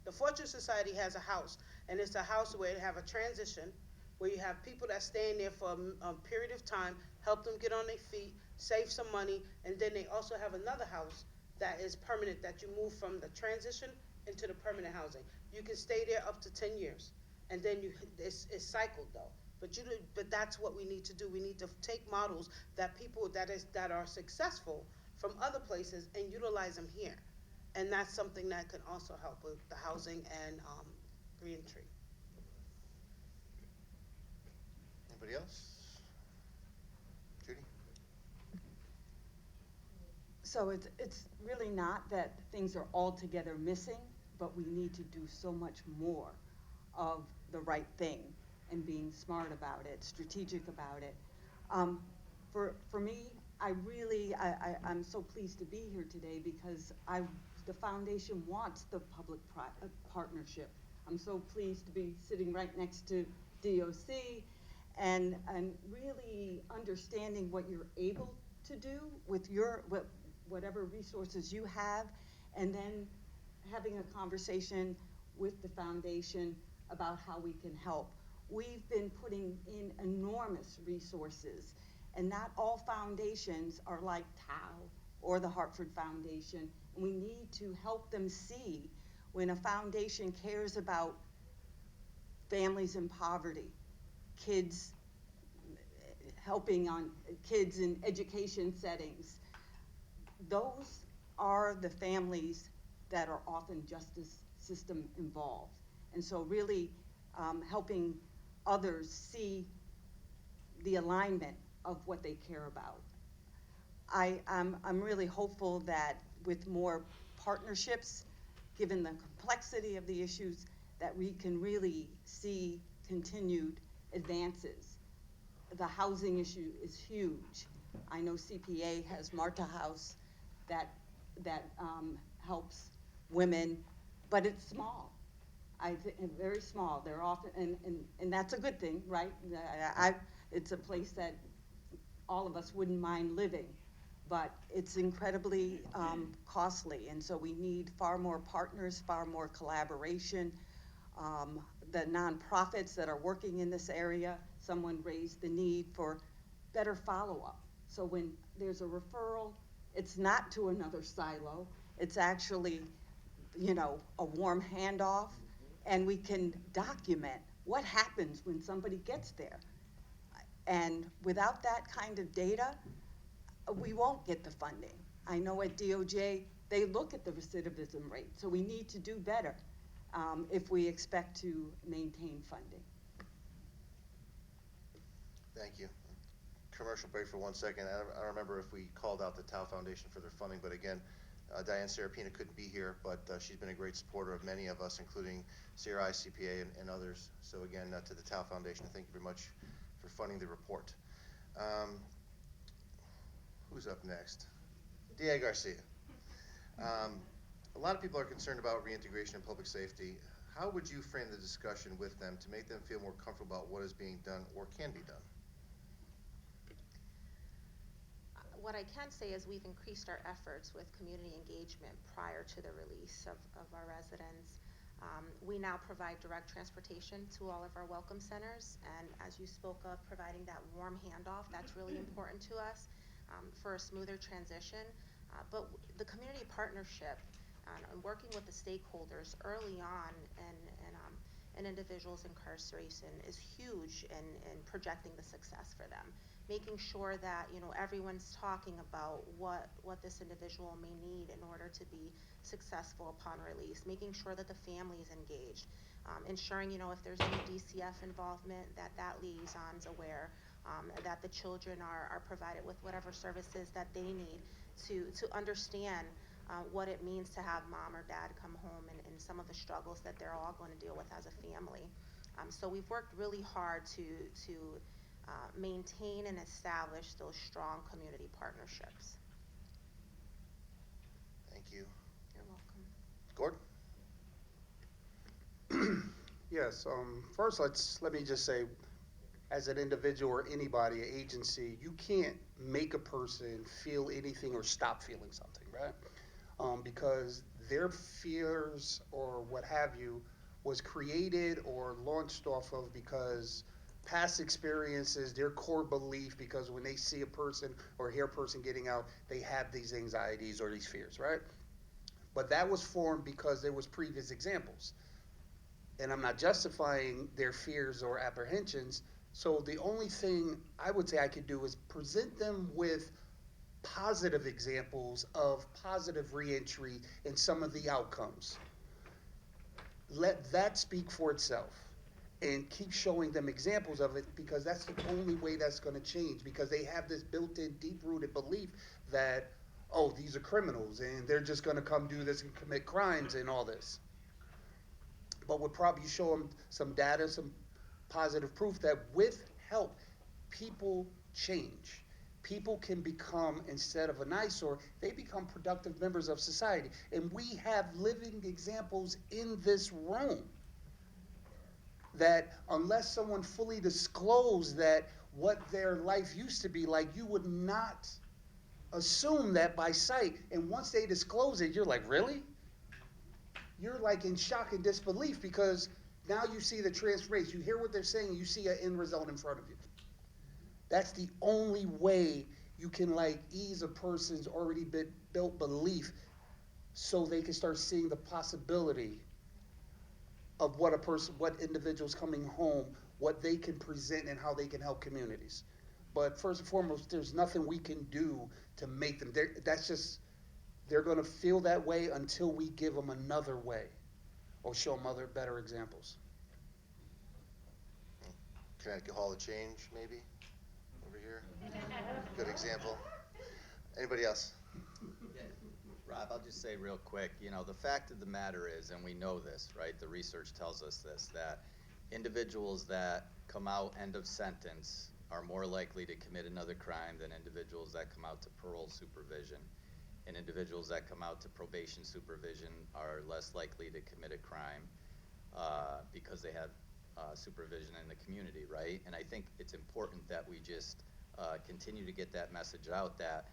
The Fortune Society has a house, and it's a house where they have a transition, where you have people that stay in there for a period of time, help them get on their feet, save some money, and then they also have another house that is permanent, that you move from the transition into the permanent housing. You can stay there up to 10 years, and then it's cycled though. But that's what we need to do. We need to take models that people that are successful from other places and utilize them here, and that's something that can also help with the housing and reentry. Anybody else? Judy? So it's really not that things are altogether missing, but we need to do so much more of the right thing and being smart about it, strategic about it. For me, I'm so pleased to be here today, because the foundation wants the public-private partnership. I'm so pleased to be sitting right next to DOC and really understanding what you're able to do with whatever resources you have, and then having a conversation with the foundation about how we can help. We've been putting in enormous resources, and not all foundations are like TAO or the Hartford Foundation. And we need to help them see when a foundation cares about families in poverty, kids helping on kids in education settings. Those are the families that are often justice system involved. And so really helping others see the alignment of what they care about. I'm really hopeful that with more partnerships, given the complexity of the issues, that we can really see continued advances. The housing issue is huge. I know CPA has Marta House that helps women, but it's small. I think very small. They're often, and that's a good thing, right? It's a place that all of us wouldn't mind living, but it's incredibly costly, and so we need far more partners, far more collaboration. The nonprofits that are working in this area, someone raised the need for better follow-up. So when there's a referral, it's not to another silo, it's actually, a warm handoff, and we can document what happens when somebody gets there. And without that kind of data, we won't get the funding. I know at DOJ, they look at the recidivism rate, so we need to do better if we expect to maintain funding. Thank you. Commercial break for 1 second. I don't remember if we called out the Tao Foundation for their funding, but again, Diane Serapina couldn't be here, but she's been a great supporter of many of us, including CRI, CPA, and others. So again, to the Tao Foundation, thank you very much for funding the report. Who's up next? D.A. Garcia. A lot of people are concerned about reintegration and public safety. How would you frame the discussion with them to make them feel more comfortable about what is being done or can be done? What I can say is we've increased our efforts with community engagement prior to the release of our residents. We now provide direct transportation to all of our welcome centers, and as you spoke of, providing that warm handoff, that's really important to us for a smoother transition. But the community partnership and working with the stakeholders early on in individuals' incarceration is huge in projecting the success for them. Making sure that everyone's talking about what this individual may need in order to be successful upon release. Making sure that the family is engaged. Ensuring if there's any DCF involvement, that liaison's aware. That the children are provided with whatever services that they need to understand what it means to have mom or dad come home and some of the struggles that they're all going to deal with as a family. So we've worked really hard to maintain and establish those strong community partnerships. Thank you. You're welcome. Gordon? Yes, first let me just say, as an individual or anybody, an agency, you can't make a person feel anything or stop feeling something, right? Because their fears or what have you was created or launched off of because past experiences, their core belief, because when they see a person or hear a person getting out, they have these anxieties or these fears, right? But that was formed because there was previous examples. And I'm not justifying their fears or apprehensions. So the only thing I would say I could do is present them with positive examples of positive reentry and some of the outcomes. Let that speak for itself and keep showing them examples of it, because that's the only way that's going to change, because they have this built-in, deep-rooted belief that, oh, these are criminals and they're just going to come do this and commit crimes and all this. But we'll probably show them some data, some positive proof that with help, people change. People can become, instead of an eyesore, they become productive members of society. And we have living examples in this room that unless someone fully disclosed that what their life used to be like, you would not assume that by sight. And once they disclose it, you're like, really? You're like in shock and disbelief, because now you see the transformation. You hear what they're saying, you see an end result in front of you. That's the only way you can ease a person's already built belief, so they can start seeing the possibility of what individuals coming home, what they can present and how they can help communities. But first and foremost, there's nothing we can do to make them. They're going to feel that way until we give them another way or show them other better examples. Connecticut Hall of Change, maybe, over here. Good example. Anybody else? Rob, I'll just say real quick, the fact of the matter is, and we know this, right? The research tells us this, that individuals that come out end of sentence are more likely to commit another crime than individuals that come out to parole supervision. And individuals that come out to probation supervision are less likely to commit a crime because they have supervision in the community, right? And I think it's important that we just continue to get that message out that,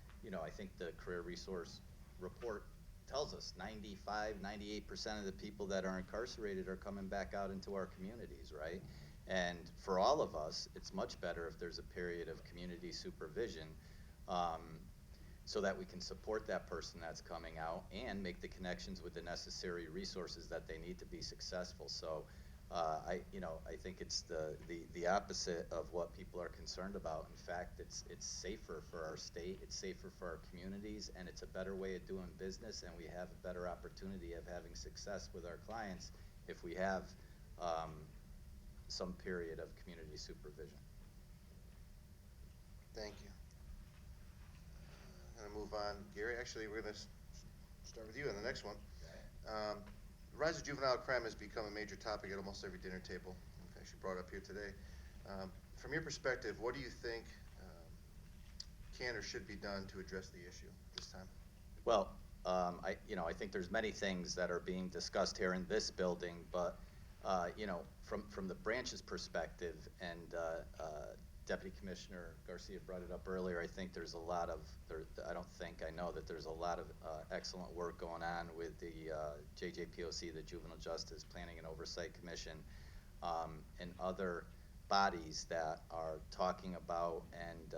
I think the Career Resource Report tells us 98% of the people that are incarcerated are coming back out into our communities, right? And for all of us, it's much better if there's a period of community supervision so that we can support that person that's coming out and make the connections with the necessary resources that they need to be successful. So I think it's the opposite of what people are concerned about. In fact, it's safer for our state, it's safer for our communities, and it's a better way of doing business, and we have a better opportunity of having success with our clients if we have some period of community supervision. Thank you. I'm gonna move on. Gary, actually, we're gonna start with you on the next one. The rise of juvenile crime has become a major topic at almost every dinner table. In fact, she brought it up here today. From your perspective, what do you think can or should be done to address the issue this time? Well, I think there's many things that are being discussed here in this building, but from the branch's perspective, and Deputy Commissioner Garcia brought it up earlier, I think there's a lot of, I know that there's a lot of excellent work going on with the JJPOC, the Juvenile Justice Planning and Oversight Commission, and other bodies that are talking about and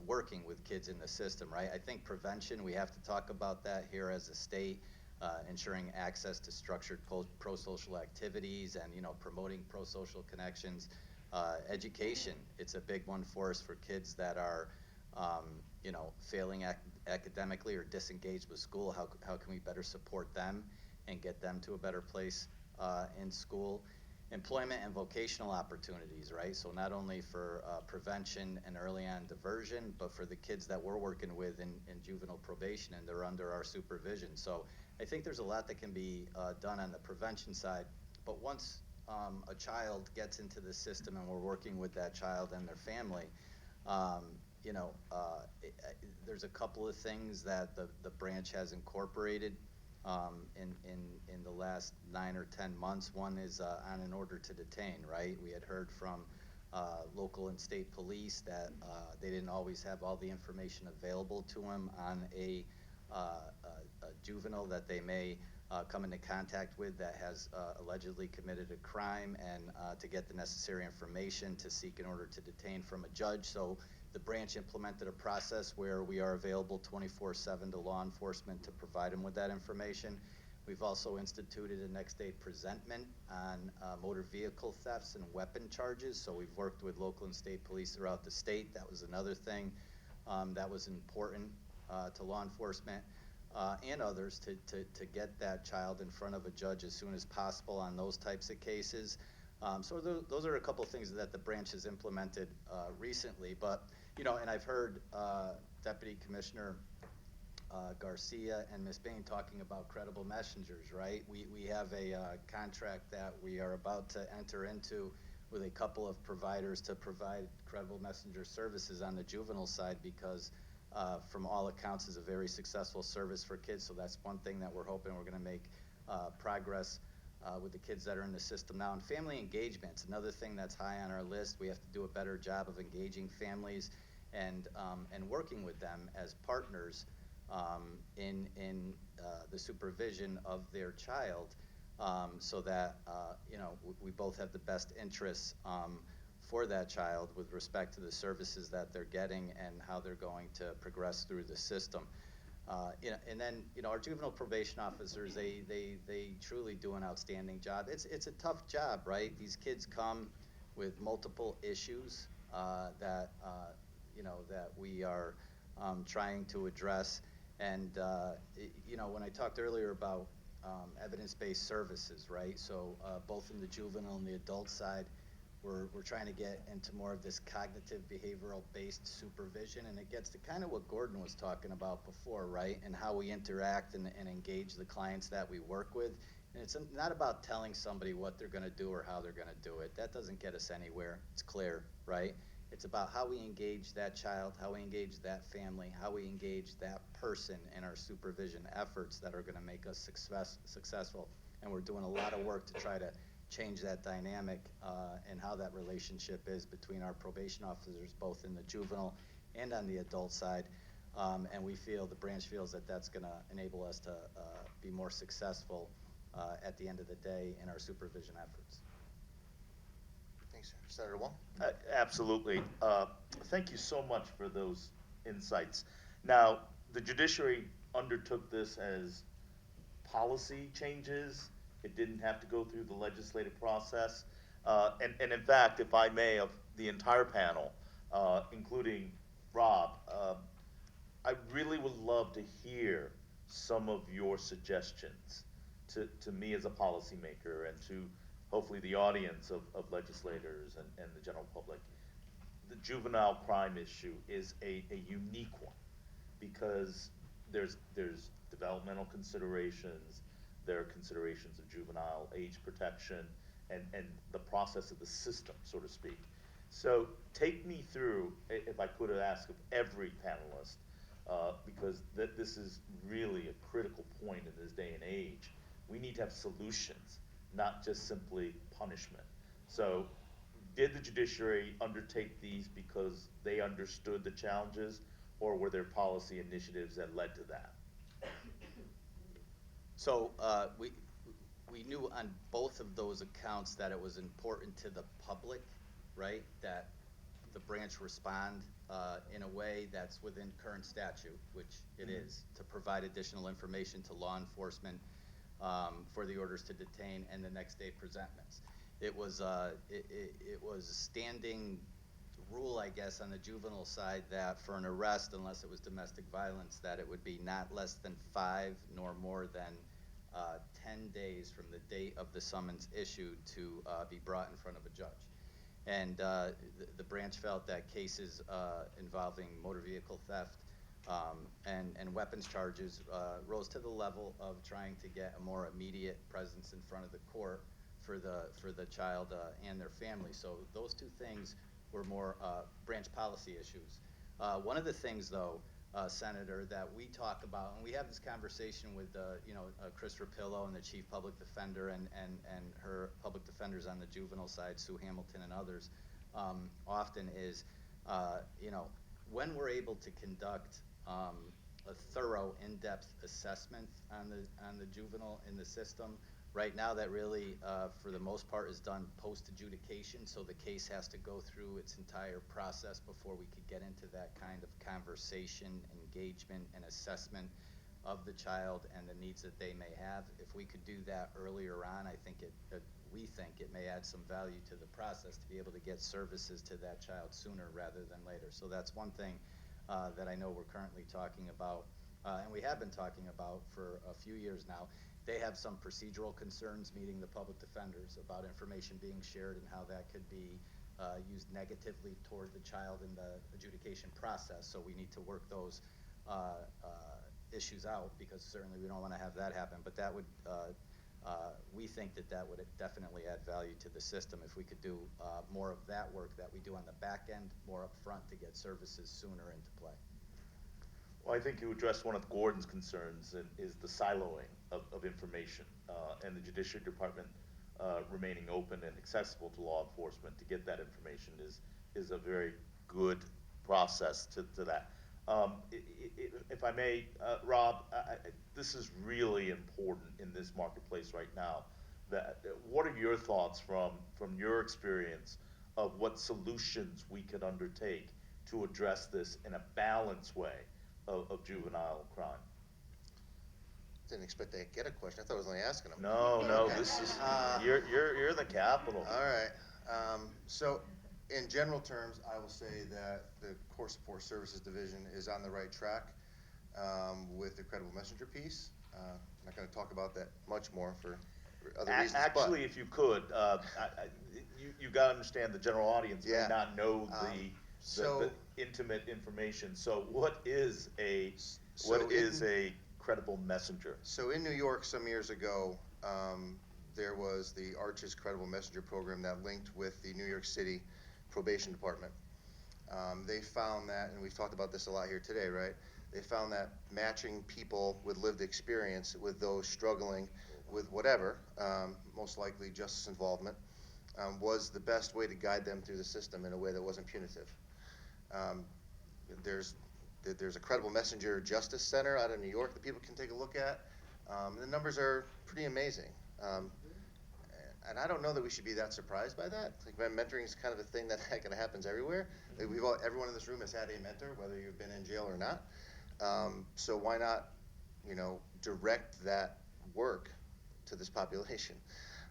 working with kids in the system, right? I think prevention, we have to talk about that here as a state, ensuring access to structured pro-social activities and, promoting pro-social connections. Education, it's a big one for us for kids that are, failing academically or disengaged with school. How can we better support them and get them to a better place in school? Employment and vocational opportunities, right? So not only for prevention and early on diversion, but for the kids that we're working with in juvenile probation and they're under our supervision. So I think there's a lot that can be done on the prevention side, but once a child gets into the system and we're working with that child and their family, there's a couple of things that the branch has incorporated in the last 9 or 10 months. One is on an order to detain, right? We had heard from local and state police that they didn't always have all the information available to them on a juvenile that they may come into contact with that has allegedly committed a crime, and to get the necessary information to seek an order to detain from a judge. So the branch implemented a process where we are available 24/7 to law enforcement to provide them with that information. We've also instituted a next day presentment on motor vehicle thefts and weapon charges. So we've worked with local and state police throughout the state. That was another thing that was important to law enforcement and others to get that child in front of a judge as soon as possible on those types of cases. So those are a couple of things that the branch has implemented recently. But, and I've heard Deputy Commissioner Garcia and Ms. Bain talking about credible messengers, right? We have a contract that we are about to enter into with a couple of providers to provide credible messenger services on the juvenile side, because from all accounts is a very successful service for kids. So that's one thing that we're hoping we're going to make progress with the kids that are in the system now. And family engagement's another thing that's high on our list. We have to do a better job of engaging families and working with them as partners in the supervision of their child, so that we both have the best interests for that child with respect to the services that they're getting and how they're going to progress through the system. And then our juvenile probation officers, they truly do an outstanding job. It's a tough job, right? These kids come with multiple issues that that we are trying to address. And when I talked earlier about evidence-based services, right? So both in the juvenile and the adult side, we're trying to get into more of this cognitive behavioral-based supervision, and it gets to kind of what Gordon was talking about before, right? And how we interact and engage the clients that we work with. And it's not about telling somebody what they're going to do or how they're going to do it. That doesn't get us anywhere. It's clear, right? It's about how we engage that child, how we engage that family, how we engage that person in our supervision efforts that are going to make us successful. And we're doing a lot of work to try to change that dynamic and how that relationship is between our probation officers, both in the juvenile and on the adult side. And we feel, the branch feels, that that's going to enable us to be more successful at the end of the day in our supervision efforts. Thanks, sir. Senator Hwang? Absolutely. Thank you so much for those insights. Now, the judiciary undertook this as policy changes. It didn't have to go through the legislative process. And in fact, if I may, of the entire panel, including Rob, I really would love to hear some of your suggestions to me as a policymaker and to hopefully the audience of legislators and the general public. The juvenile crime issue is a unique one because there's developmental considerations, there are considerations of juvenile age protection, and the process of the system, so to speak. So take me through, if I could ask of every panelist, because this is really a critical point in this day and age. We need to have solutions, not just simply punishment. So did the judiciary undertake these because they understood the challenges, or were there policy initiatives that led to that? So we knew on both of those accounts that it was important to the public, right, that the branch respond in a way that's within current statute, which it is, to provide additional information to law enforcement for the orders to detain and the next day presentments. It was it was a standing rule, I guess, on the juvenile side that for an arrest, unless it was domestic violence, that it would be not less than 5 nor more than 10 days from the date of the summons issued to be brought in front of a judge. And the branch felt that cases involving motor vehicle theft and weapons charges rose to the level of trying to get a more immediate presence in front of the court for the child and their family. So those two things were more branch policy issues. One of the things, though, Senator, that we talk about, and we have this conversation with Chris Rapillo and the chief public defender and her public defenders on the juvenile side, Sue Hamilton and others, often is, when we're able to conduct a thorough, in-depth assessment on the juvenile in the system. Right now, that really, for the most part, is done post-adjudication, so the case has to go through its entire process before we could get into that kind of conversation, engagement, and assessment of the child and the needs that they may have. If we could do that earlier on, we think it may add some value to the process to be able to get services to that child sooner rather than later. So that's one thing that I know we're currently talking about, and we have been talking about for a few years now. They have some procedural concerns meeting the public defenders about information being shared and how that could be used negatively toward the child in the adjudication process. So we need to work those issues out, because certainly we don't want to have that happen. But that would, we think that would definitely add value to the system if we could do more of that work that we do on the back end, more up front, to get services sooner into play. Well, I think you addressed one of Gordon's concerns, is the siloing of information, and the Judiciary Department remaining open and accessible to law enforcement to get that information is a very good process to that. If I may, Rob, this is really important in this marketplace right now. What are your thoughts from your experience of what solutions we could undertake to address this in a balanced way of juvenile crime? Didn't expect to get a question. I thought I was only asking them. No, this is you're the capital. All right. So in general terms, I will say that the Court Support Services Division is on the right track with the credible messenger piece. I'm not going to talk about that much more for other reasons. Actually, if you could, you got to understand the general audience Yeah. may not know So- the intimate information. So what is a So in- credible messenger? So in New York some years ago, there was the Arches Credible Messenger Program that linked with the New York City Probation Department. They found that, and we've talked about this a lot here today, right? They found that matching people with lived experience with those struggling with whatever, most likely justice involvement, was the best way to guide them through the system in a way that wasn't punitive. There's a Credible Messenger Justice Center out of New York that people can take a look at. The numbers are pretty amazing. And I don't know that we should be that surprised by that. Like, mentoring is kind of a thing that kind of happens everywhere. Like, everyone in this room has had a mentor, whether you've been in jail or not. So why not, direct that work to this population?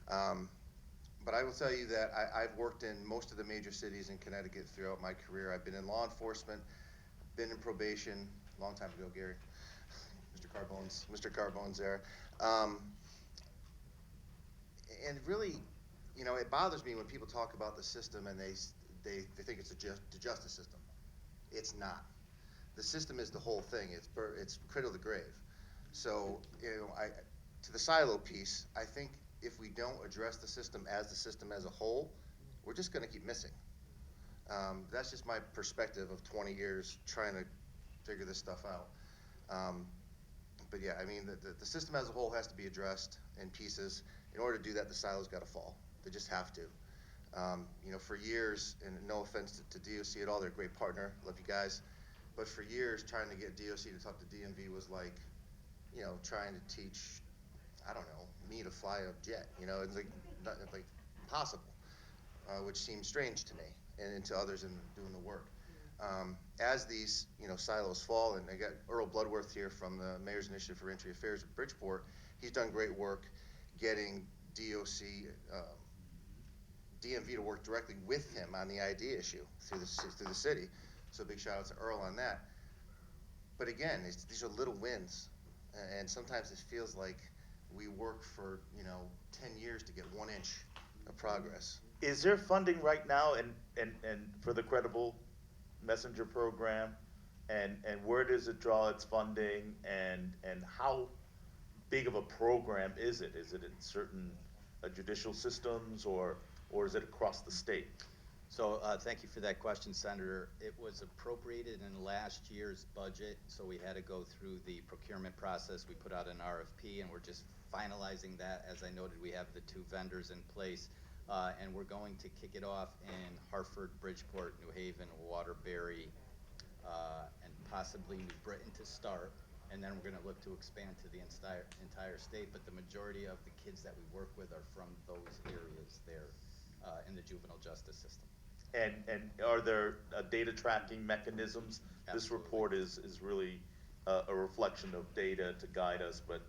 But I will tell you that I've worked in most of the major cities in Connecticut throughout my career. I've been in law enforcement, been in probation, a long time ago, Gary. Mr. Carbone's there. And really, it bothers me when people talk about the system and they think it's the justice system. It's not. The system is the whole thing. It's cradle to grave. So, to the silo piece, I think if we don't address the system as a whole, we're just going to keep missing. That's just my perspective of 20 years trying to figure this stuff out. But yeah, the system as a whole has to be addressed in pieces. In order to do that, the silos got to fall. They just have to. For years, and no offense to DOC at all, they're a great partner. Love you guys. But for years, trying to get DOC to talk to DMV was like, trying to teach, I don't know, me to fly a jet. It's like possible, which seems strange to me and to others in doing the work. As these silos fall, and I got Earl Bloodworth here from the Mayor's Initiative for Reentry Affairs at Bridgeport. He's done great work getting DOC, DMV to work directly with him on the ID issue through the city. So big shout out to Earl on that. But again, these are little wins, and sometimes it feels like we work for 10 years to get 1 inch of progress. Is there funding right now and for the Credible Messenger program, and where does it draw its funding, and how big of a program is it? Is it in certain judicial systems, or is it across the state? So thank you for that question, Senator. It was appropriated in last year's budget, so we had to go through the procurement process. We put out an RFP, and we're just finalizing that. As I noted, we have the 2 vendors in place, and we're going to kick it off in Hartford, Bridgeport, New Haven, Waterbury, and possibly New Britain to start. And then we're going to look to expand to the entire state. But the majority of the kids that we work with are from those areas there in the juvenile justice system. And are there data tracking mechanisms? Absolutely. This report is really a reflection of data to guide us. But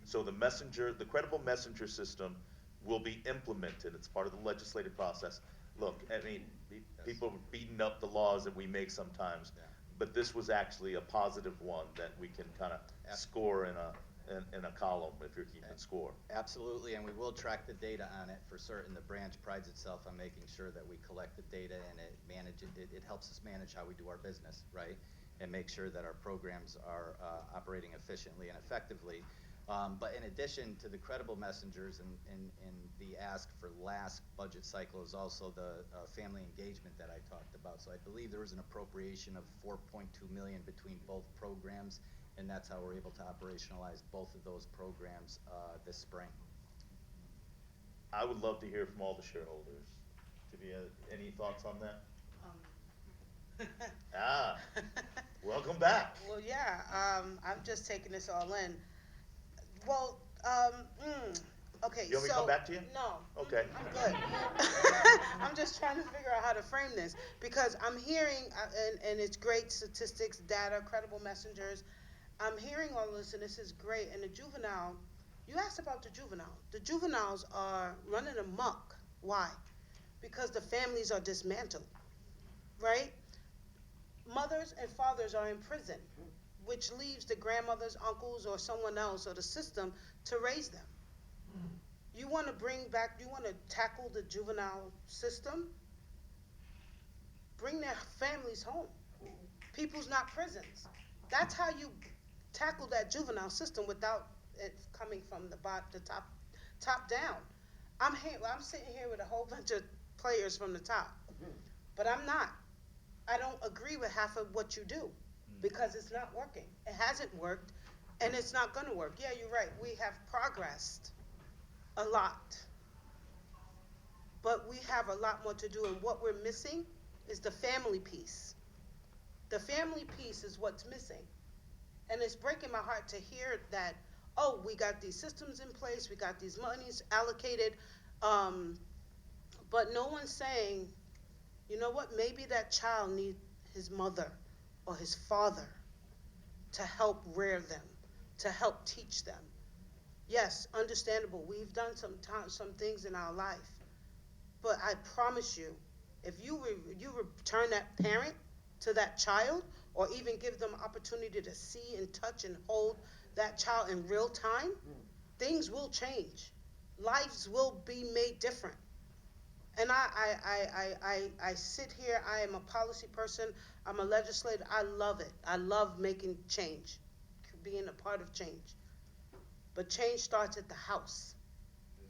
so the Credible Messenger system will be implemented. It's part of the legislative process. Look, people are beating up the laws that we make sometimes, but this was actually a positive one that we can kind of score in a column if you're keeping score. Absolutely, and we will track the data on it for certain. The branch prides itself on making sure that we collect the data and it helps us manage how we do our business, right? And make sure that our programs are operating efficiently and effectively. But in addition to the credible messengers and the ask for last budget cycle is also the family engagement that I talked about. So I believe there was an appropriation of $4.2 million between both programs, and that's how we're able to operationalize both of those programs this spring. I would love to hear from all the shareholders. Divya, any thoughts on that? Welcome back. Well, yeah, I'm just taking this all in. Well, okay, You want me to come back to you? No. Okay. I'm good. I'm just trying to figure out how to frame this, because I'm hearing, and it's great statistics, data, credible messengers. I'm hearing all this, and this is great. And the juvenile, you asked about the juvenile. The juveniles are running amok. Why? because the families are dismantled, right? Mothers and fathers are in prison, which leaves the grandmothers, uncles, or someone else, or the system, to raise them. You want to tackle the juvenile system? Bring their families home. People's not prisons. That's how you tackle that juvenile system without it coming from the top down. I'm sitting here with a whole bunch of players from the top, but I'm not. I don't agree with half of what you do because it's not working. It hasn't worked, and it's not going to work. Yeah, you're right. We have progressed a lot, but we have a lot more to do, and what we're missing is the family piece. The family piece is what's missing, and it's breaking my heart to hear that, oh, we got these systems in place, we got these monies allocated, but no one's saying, you know what, maybe that child needs his mother or his father to help rear them, to help teach them. Yes, understandable, we've done some things in our life, but I promise you, if you return that parent to that child, or even give them opportunity to see and touch and hold that child in real time, things will change. Lives will be made different. And I sit here, I am a policy person, I'm a legislator, I love it. I love making change, being a part of change. But change starts at the house.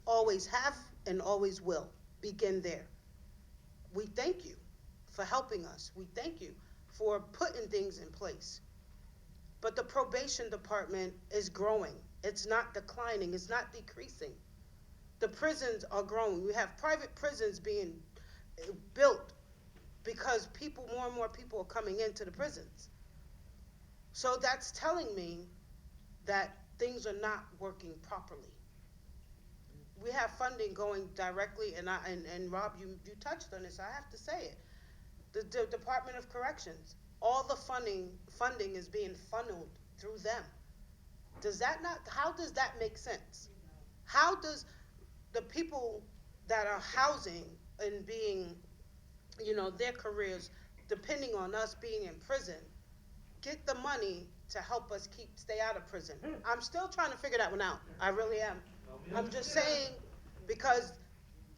Always have and always will. Begin there. We thank you for helping us. We thank you for putting things in place. But the probation department is growing. It's not declining. It's not decreasing. The prisons are growing. We have private prisons being built because more and more people are coming into the prisons. So that's telling me that things are not working properly. We have funding going directly, and Rob, you touched on this. I have to say it. The Department of Corrections, all the funding is being funneled through them. How does that make sense? How does the people that are housing and being, their careers depending on us being in prison, get the money to help us stay out of prison? I'm still trying to figure that one out. I really am. I'm just saying, because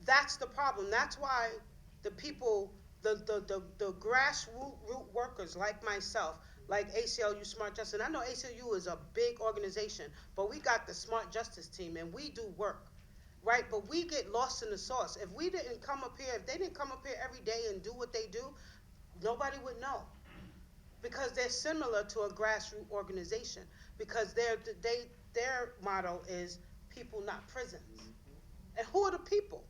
that's the problem. That's why the people, the grassroots workers like myself, like ACLU Smart Justice, and I know ACLU is a big organization, but we got the Smart Justice team, and we do work, right? But we get lost in the sauce. If they didn't come up here every day and do what they do, nobody would know. Because they're similar to a grassroots organization, because their motto is people, not prisons. And who are the people?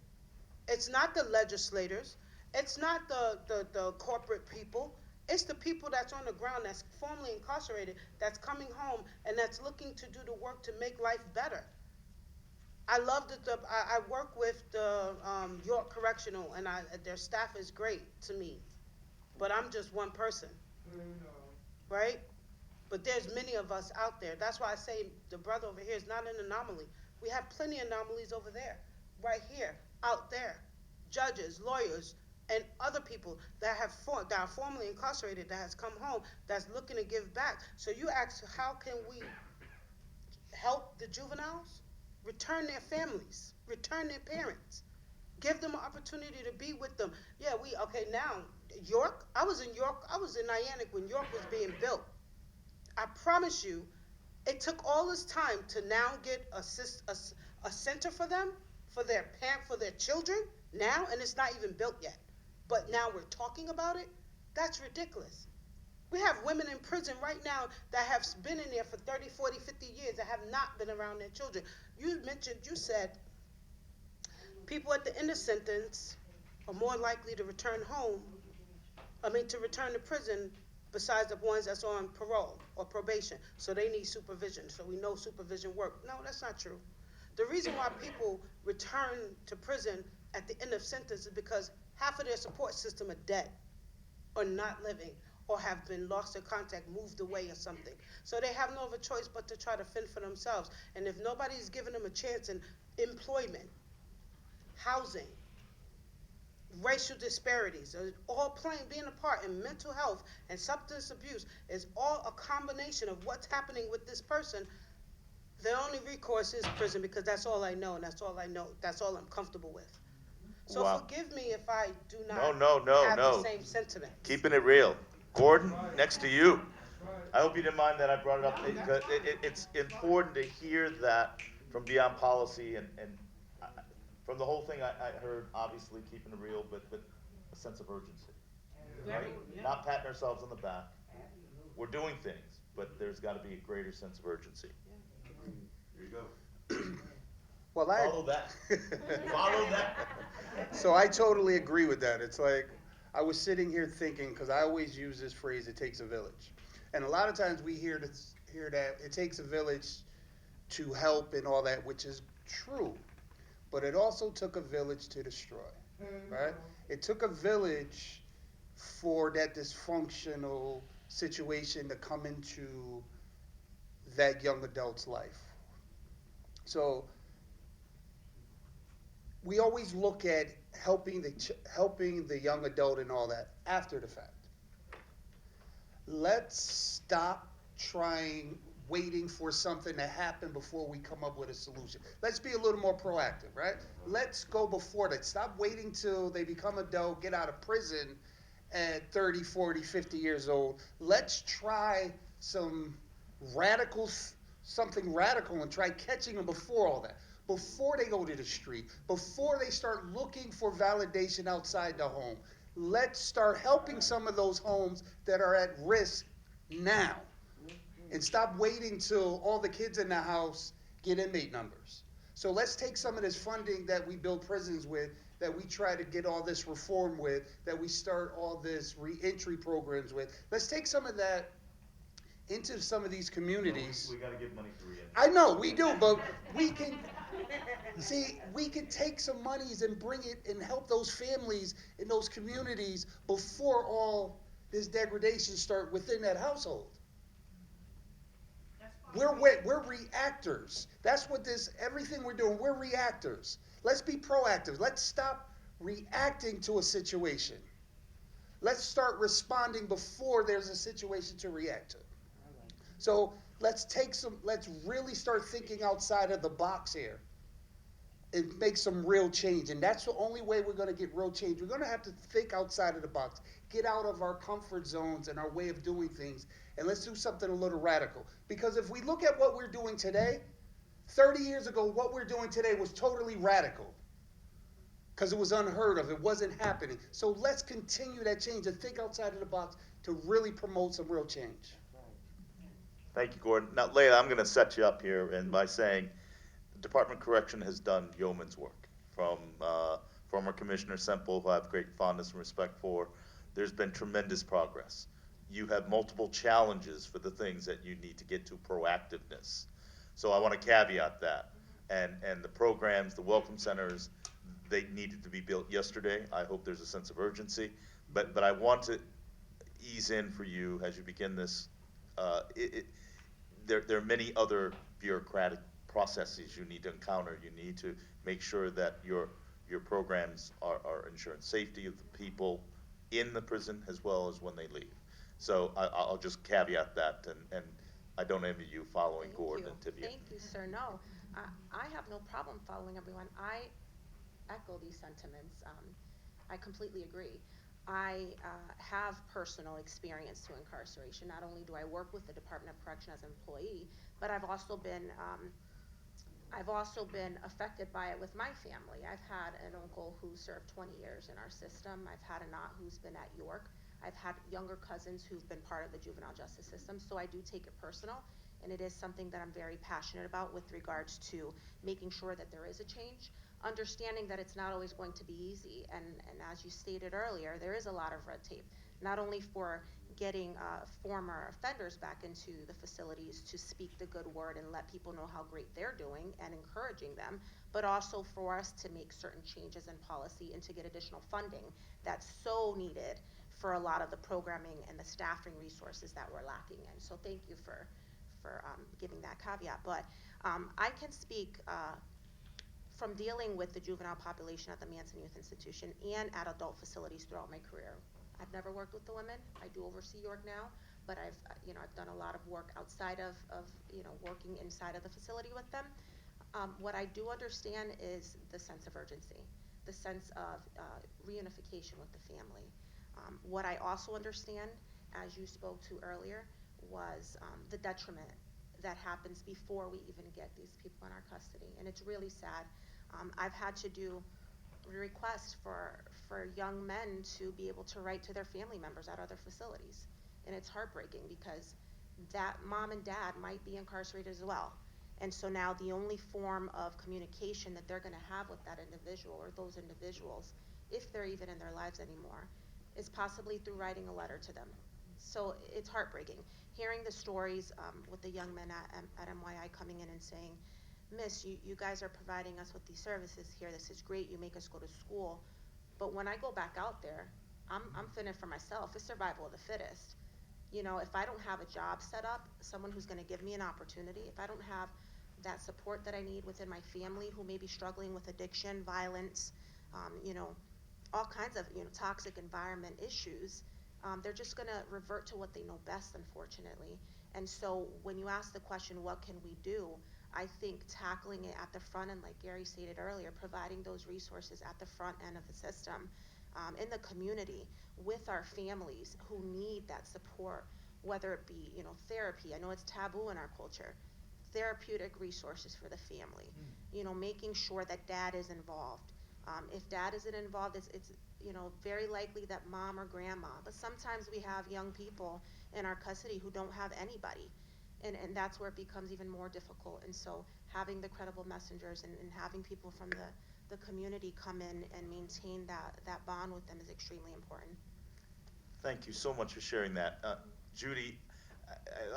It's not the legislators. It's not the corporate people. It's the people that's on the ground, that's formerly incarcerated, that's coming home, and that's looking to do the work to make life better. I love that I work with the York Correctional, and their staff is great to me. But I'm just one person, right? But there's many of us out there. That's why I say the brother over here is not an anomaly. We have plenty of anomalies over there, right here, out there. Judges, lawyers, and other people that are formerly incarcerated, that has come home, that's looking to give back. So you ask, how can we help the juveniles? Return their families, return their parents, give them an opportunity to be with them. Yeah, now, York, I was in Niantic when York was being built. I promise you, it took all this time to now get a center for them, for their children now, and it's not even built yet. But now we're talking about it? That's ridiculous. We have women in prison right now that have been in there for 30, 40, 50 years that have not been around their children. You said people at the end of sentence are more likely to return to return to prison besides the ones that's on parole or probation. So they need supervision. So we know supervision works. No, that's not true. The reason why people return to prison at the end of sentence is because half of their support system are dead or not living or have been lost in contact, moved away or something. So they have no other choice but to try to fend for themselves. And if nobody's giving them a chance in employment, housing, racial disparities, all being a part, and mental health and substance abuse is all a combination of what's happening with this person. The only recourse is prison because that's all I know, and that's all I know. That's all I'm comfortable with. So Wow. forgive me if I do not have No. the same sentiments. Keeping it real. Gordon, next to you. I hope you didn't mind that I brought it up. It's important to hear that from beyond policy and from the whole thing. I heard obviously keeping it real, but a sense of urgency. Right? Not patting ourselves on the back. We're doing things, but there's got to be a greater sense of urgency. There you go. Well, Follow that. Follow that. So I totally agree with that. It's like I was sitting here thinking, because I always use this phrase, "It takes a village," and a lot of times we hear that it takes a village to help and all that, which is true, but it also took a village to destroy, right? It took a village for that dysfunctional situation to come into that young adult's life. So we always look at helping the young adult and all that after the fact. Let's stop waiting for something to happen before we come up with a solution. Let's be a little more proactive, right? Let's go before that. Stop waiting till they become adult, get out of prison at 30, 40, 50 years old. Let's try something radical and try catching them before all that. Before they go to the street, before they start looking for validation outside the home. Let's start helping some of those homes that are at risk now. And stop waiting till all the kids in the house get inmate numbers. So let's take some of this funding that we build prisons with, that we try to get all this reform with, that we start all this reentry programs with. Let's take some of that into some of these communities. We got to give money for reentry. I know, we do, but we can take some monies and bring it and help those families in those communities before all this degradation start within that household. We're reactors. That's what everything we're doing, we're reactors. Let's be proactive. Let's stop reacting to a situation. Let's start responding before there's a situation to react to. So let's really start thinking outside of the box here and make some real change. And that's the only way we're going to get real change. We're going to have to think outside of the box, get out of our comfort zones and our way of doing things, and let's do something a little radical. Because if we look at what we're doing today, 30 years ago, what we're doing today was totally radical because it was unheard of. It wasn't happening. So let's continue that change and think outside of the box to really promote some real change. Thank you, Gordon. Now, Leila, I'm going to set you up here and by saying the Department of Correction has done yeoman's work. From former Commissioner Semple, who I have great fondness and respect for, there's been tremendous progress. You have multiple challenges for the things that you need to get to proactiveness. So I want to caveat that. And the programs, the welcome centers, they needed to be built yesterday. I hope there's a sense of urgency. But I want to ease in for you as you begin this. There are many other bureaucratic processes you need to encounter. You need to make sure that your programs are ensuring safety of the people in the prison as well as when they leave. So I'll just caveat that, and I don't envy you following Gordon and Tibia. Thank you, sir. No, I have no problem following everyone. I echo these sentiments. I completely agree. I have personal experience to incarceration. Not only do I work with the Department of Correction as an employee, but I've also been affected by it with my family. I've had an uncle who served 20 years in our system. I've had an aunt who's been at York. I've had younger cousins who've been part of the juvenile justice system, so I do take it personal, and it is something that I'm very passionate about with regards to making sure that there is a change, understanding that it's not always going to be easy, and as you stated earlier, there is a lot of red tape, not only for getting former offenders back into the facilities to speak the good word and let people know how great they're doing and encouraging them, but also for us to make certain changes in policy and to get additional funding that's so needed for a lot of the programming and the staffing resources that we're lacking in. So thank you for giving that caveat. But I can speak from dealing with the juvenile population at the Manson Youth Institution and at adult facilities throughout my career. I've never worked with the women. I do oversee York now, but I've done a lot of work outside of working inside of the facility with them. What I do understand is the sense of urgency, the sense of reunification with the family. What I also understand, as you spoke to earlier, was the detriment that happens before we even get these people in our custody, and it's really sad. I've had to do requests for young men to be able to write to their family members at other facilities, and it's heartbreaking because that mom and dad might be incarcerated as well. And so now the only form of communication that they're going to have with that individual or those individuals, if they're even in their lives anymore, is possibly through writing a letter to them. So it's heartbreaking. Hearing the stories with the young men at MYI coming in and saying, Miss, you guys are providing us with these services here. This is great. You make us go to school. But when I go back out there, I'm fending for myself. It's survival of the fittest. If I don't have a job set up, someone who's going to give me an opportunity, if I don't have that support that I need within my family who may be struggling with addiction, violence, all kinds of toxic environment issues, they're just going to revert to what they know best, unfortunately. And so when you ask the question, what can we do? I think tackling it at the front end, like Gary stated earlier, providing those resources at the front end of the system, in the community, with our families who need that support, whether it be therapy. I know it's taboo in our culture. Therapeutic resources for the family. Making sure that dad is involved. If dad isn't involved, it's very likely that mom or grandma. But sometimes we have young people in our custody who don't have anybody, and that's where it becomes even more difficult. And so having the credible messengers and having people from the community come in and maintain that bond with them is extremely important. Thank you so much for sharing that. Judy,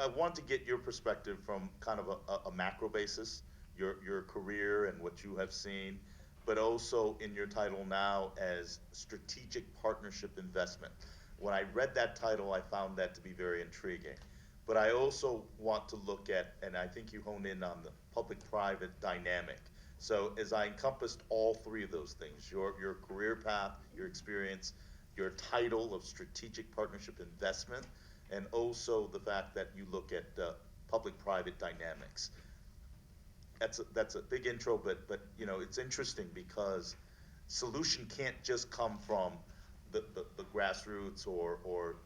I want to get your perspective from kind of a macro basis, your career and what you have seen, but also in your title now as Strategic Partnership Investment. When I read that title, I found that to be very intriguing. But I also want to look at, and I think you hone in on the public-private dynamic. So as I encompassed all three of those things, your career path, your experience, your title of Strategic Partnership Investment, and also the fact that you look at public-private dynamics. That's a big intro, but it's interesting because solution can't just come from the grassroots or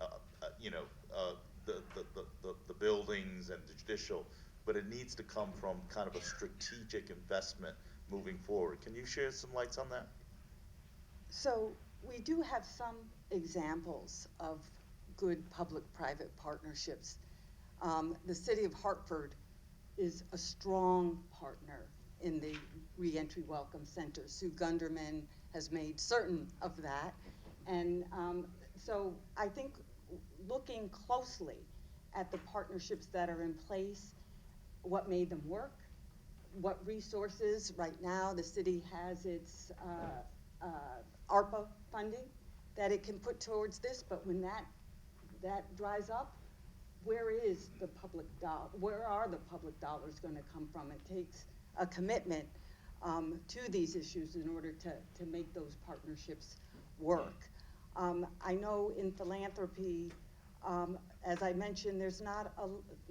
the buildings and the judicial, but it needs to come from kind of a strategic investment moving forward. Can you share some lights on that? So we do have some examples of good public-private partnerships. The city of Hartford is a strong partner in the Reentry Welcome Center. Sue Gunderman has made certain of that. And so I think looking closely at the partnerships that are in place, what made them work, what resources. Right now the city has its ARPA funding that it can put towards this, but when that dries up, where is the public dollar? Where are the public dollars going to come from? It takes a commitment to these issues in order to make those partnerships work. I know in philanthropy, as I mentioned, there's not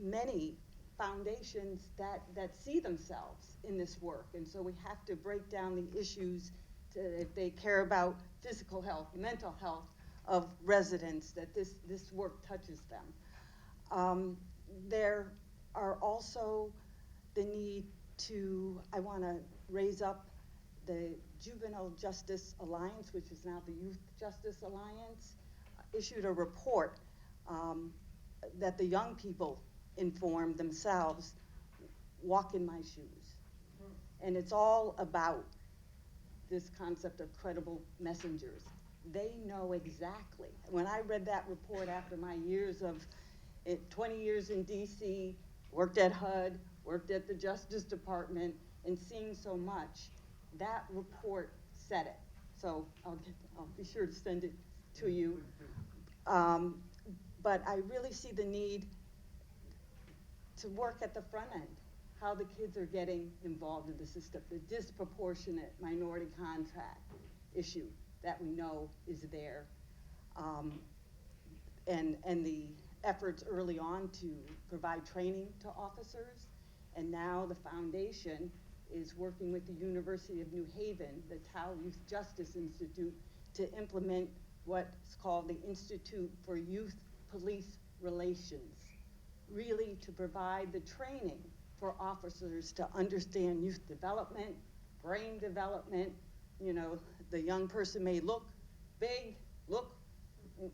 many foundations that see themselves in this work, and so we have to break down the issues if they care about physical health, mental health of residents, that this work touches them. There are also the need to, I want to raise up the Juvenile Justice Alliance, which is now the Youth Justice Alliance, issued a report that the young people informed themselves, walk in my shoes. And it's all about this concept of credible messengers. They know exactly. When I read that report after my years of 20 years in DC, worked at HUD, worked at the Justice Department, and seeing so much, that report said it. So I'll be sure to send it to you. But I really see the need to work at the front end. how the kids are getting involved in the system, the disproportionate minority contract issue that we know is there, and the efforts early on to provide training to officers. And now the foundation is working with the University of New Haven, the Tao Youth Justice Institute, to implement what's called the Institute for Youth Police Relations, really to provide the training for officers to understand youth development, brain development. You know, the young person may look big, look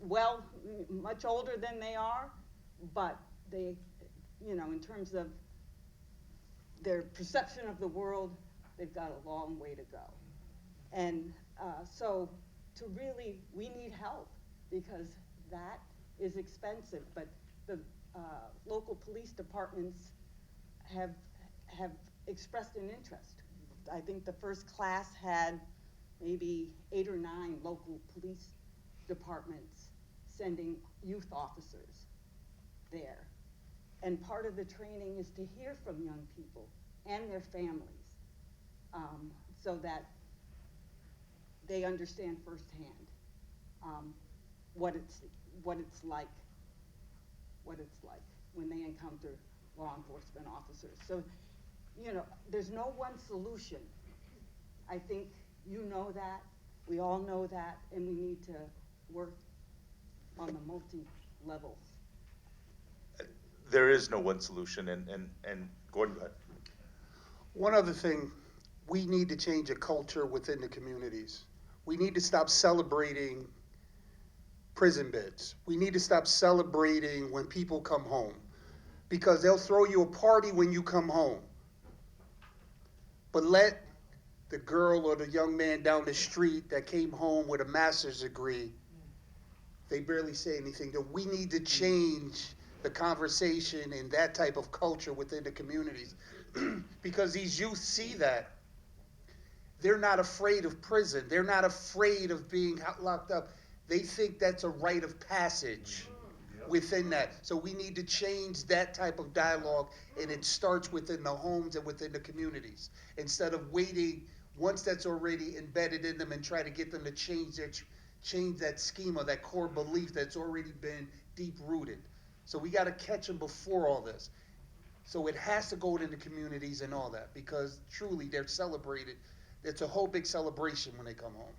well, much older than they are, but they, you know, in terms of their perception of the world, they've got a long way to go. And so to really, we need help, because that is expensive, but the local police departments have expressed an interest. I think the first class had maybe 8 or 9 local police departments sending youth officers there. And part of the training is to hear from young people and their families, so that they understand firsthand what it's like when they encounter law enforcement officers. So, you know, there's no one solution. I think you know that, we all know that, and we need to work on the multi-levels. There is no one solution, and Gordon, go ahead. One other thing, we need to change a culture within the communities. We need to stop celebrating prison bids. We need to stop celebrating when people come home, because they'll throw you a party when you come home. But let the girl or the young man down the street that came home with a master's degree, they barely say anything. We need to change the conversation and that type of culture within the communities, because these youth see that. They're not afraid of prison. They're not afraid of being locked up. They think that's a rite of passage within that. So we need to change that type of dialogue, and it starts within the homes and within the communities, instead of waiting once that's already embedded in them and try to get them to change that schema, that core belief that's already been deep-rooted. So we got to catch them before all this. So it has to go into the communities and all that, because truly they're celebrated. It's a whole big celebration when they come home.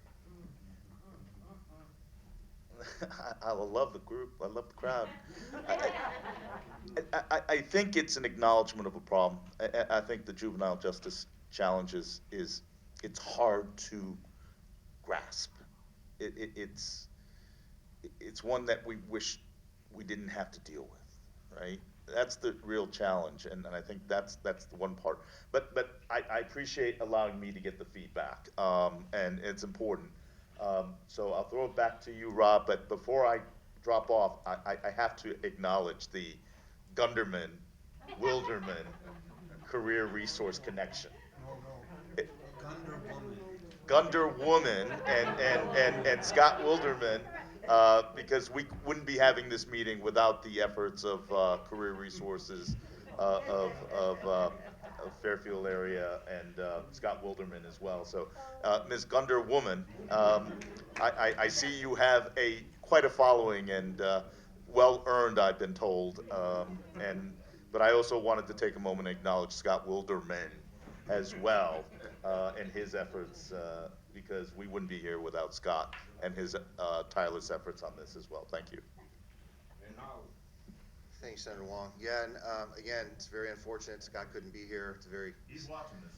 I love the group. I love the crowd. I think it's an acknowledgement of a problem. I think the juvenile justice challenge is it's hard to grasp. It's one that we wish we didn't have to deal with, right? That's the real challenge, and I think that's the one part. But I appreciate allowing me to get the feedback, and it's important. So I'll throw it back to you, Rob, but before I drop off, I have to acknowledge the Gunderman-Wilderman career resource connection. Gunder Woman and Scott Wilderman, because we wouldn't be having this meeting without the efforts of career resources of Fairfield area and Scott Wilderman as well. So, Ms. Gunder Woman, I see you have quite a following, and well earned, I've been told. But I also wanted to take a moment and acknowledge Scott Wilderman as well, and his efforts, because we wouldn't be here without Scott and his tireless efforts on this as well. Thank you. Thanks, Senator Hwang. Yeah, and again, it's very unfortunate Scott couldn't be here. It's a very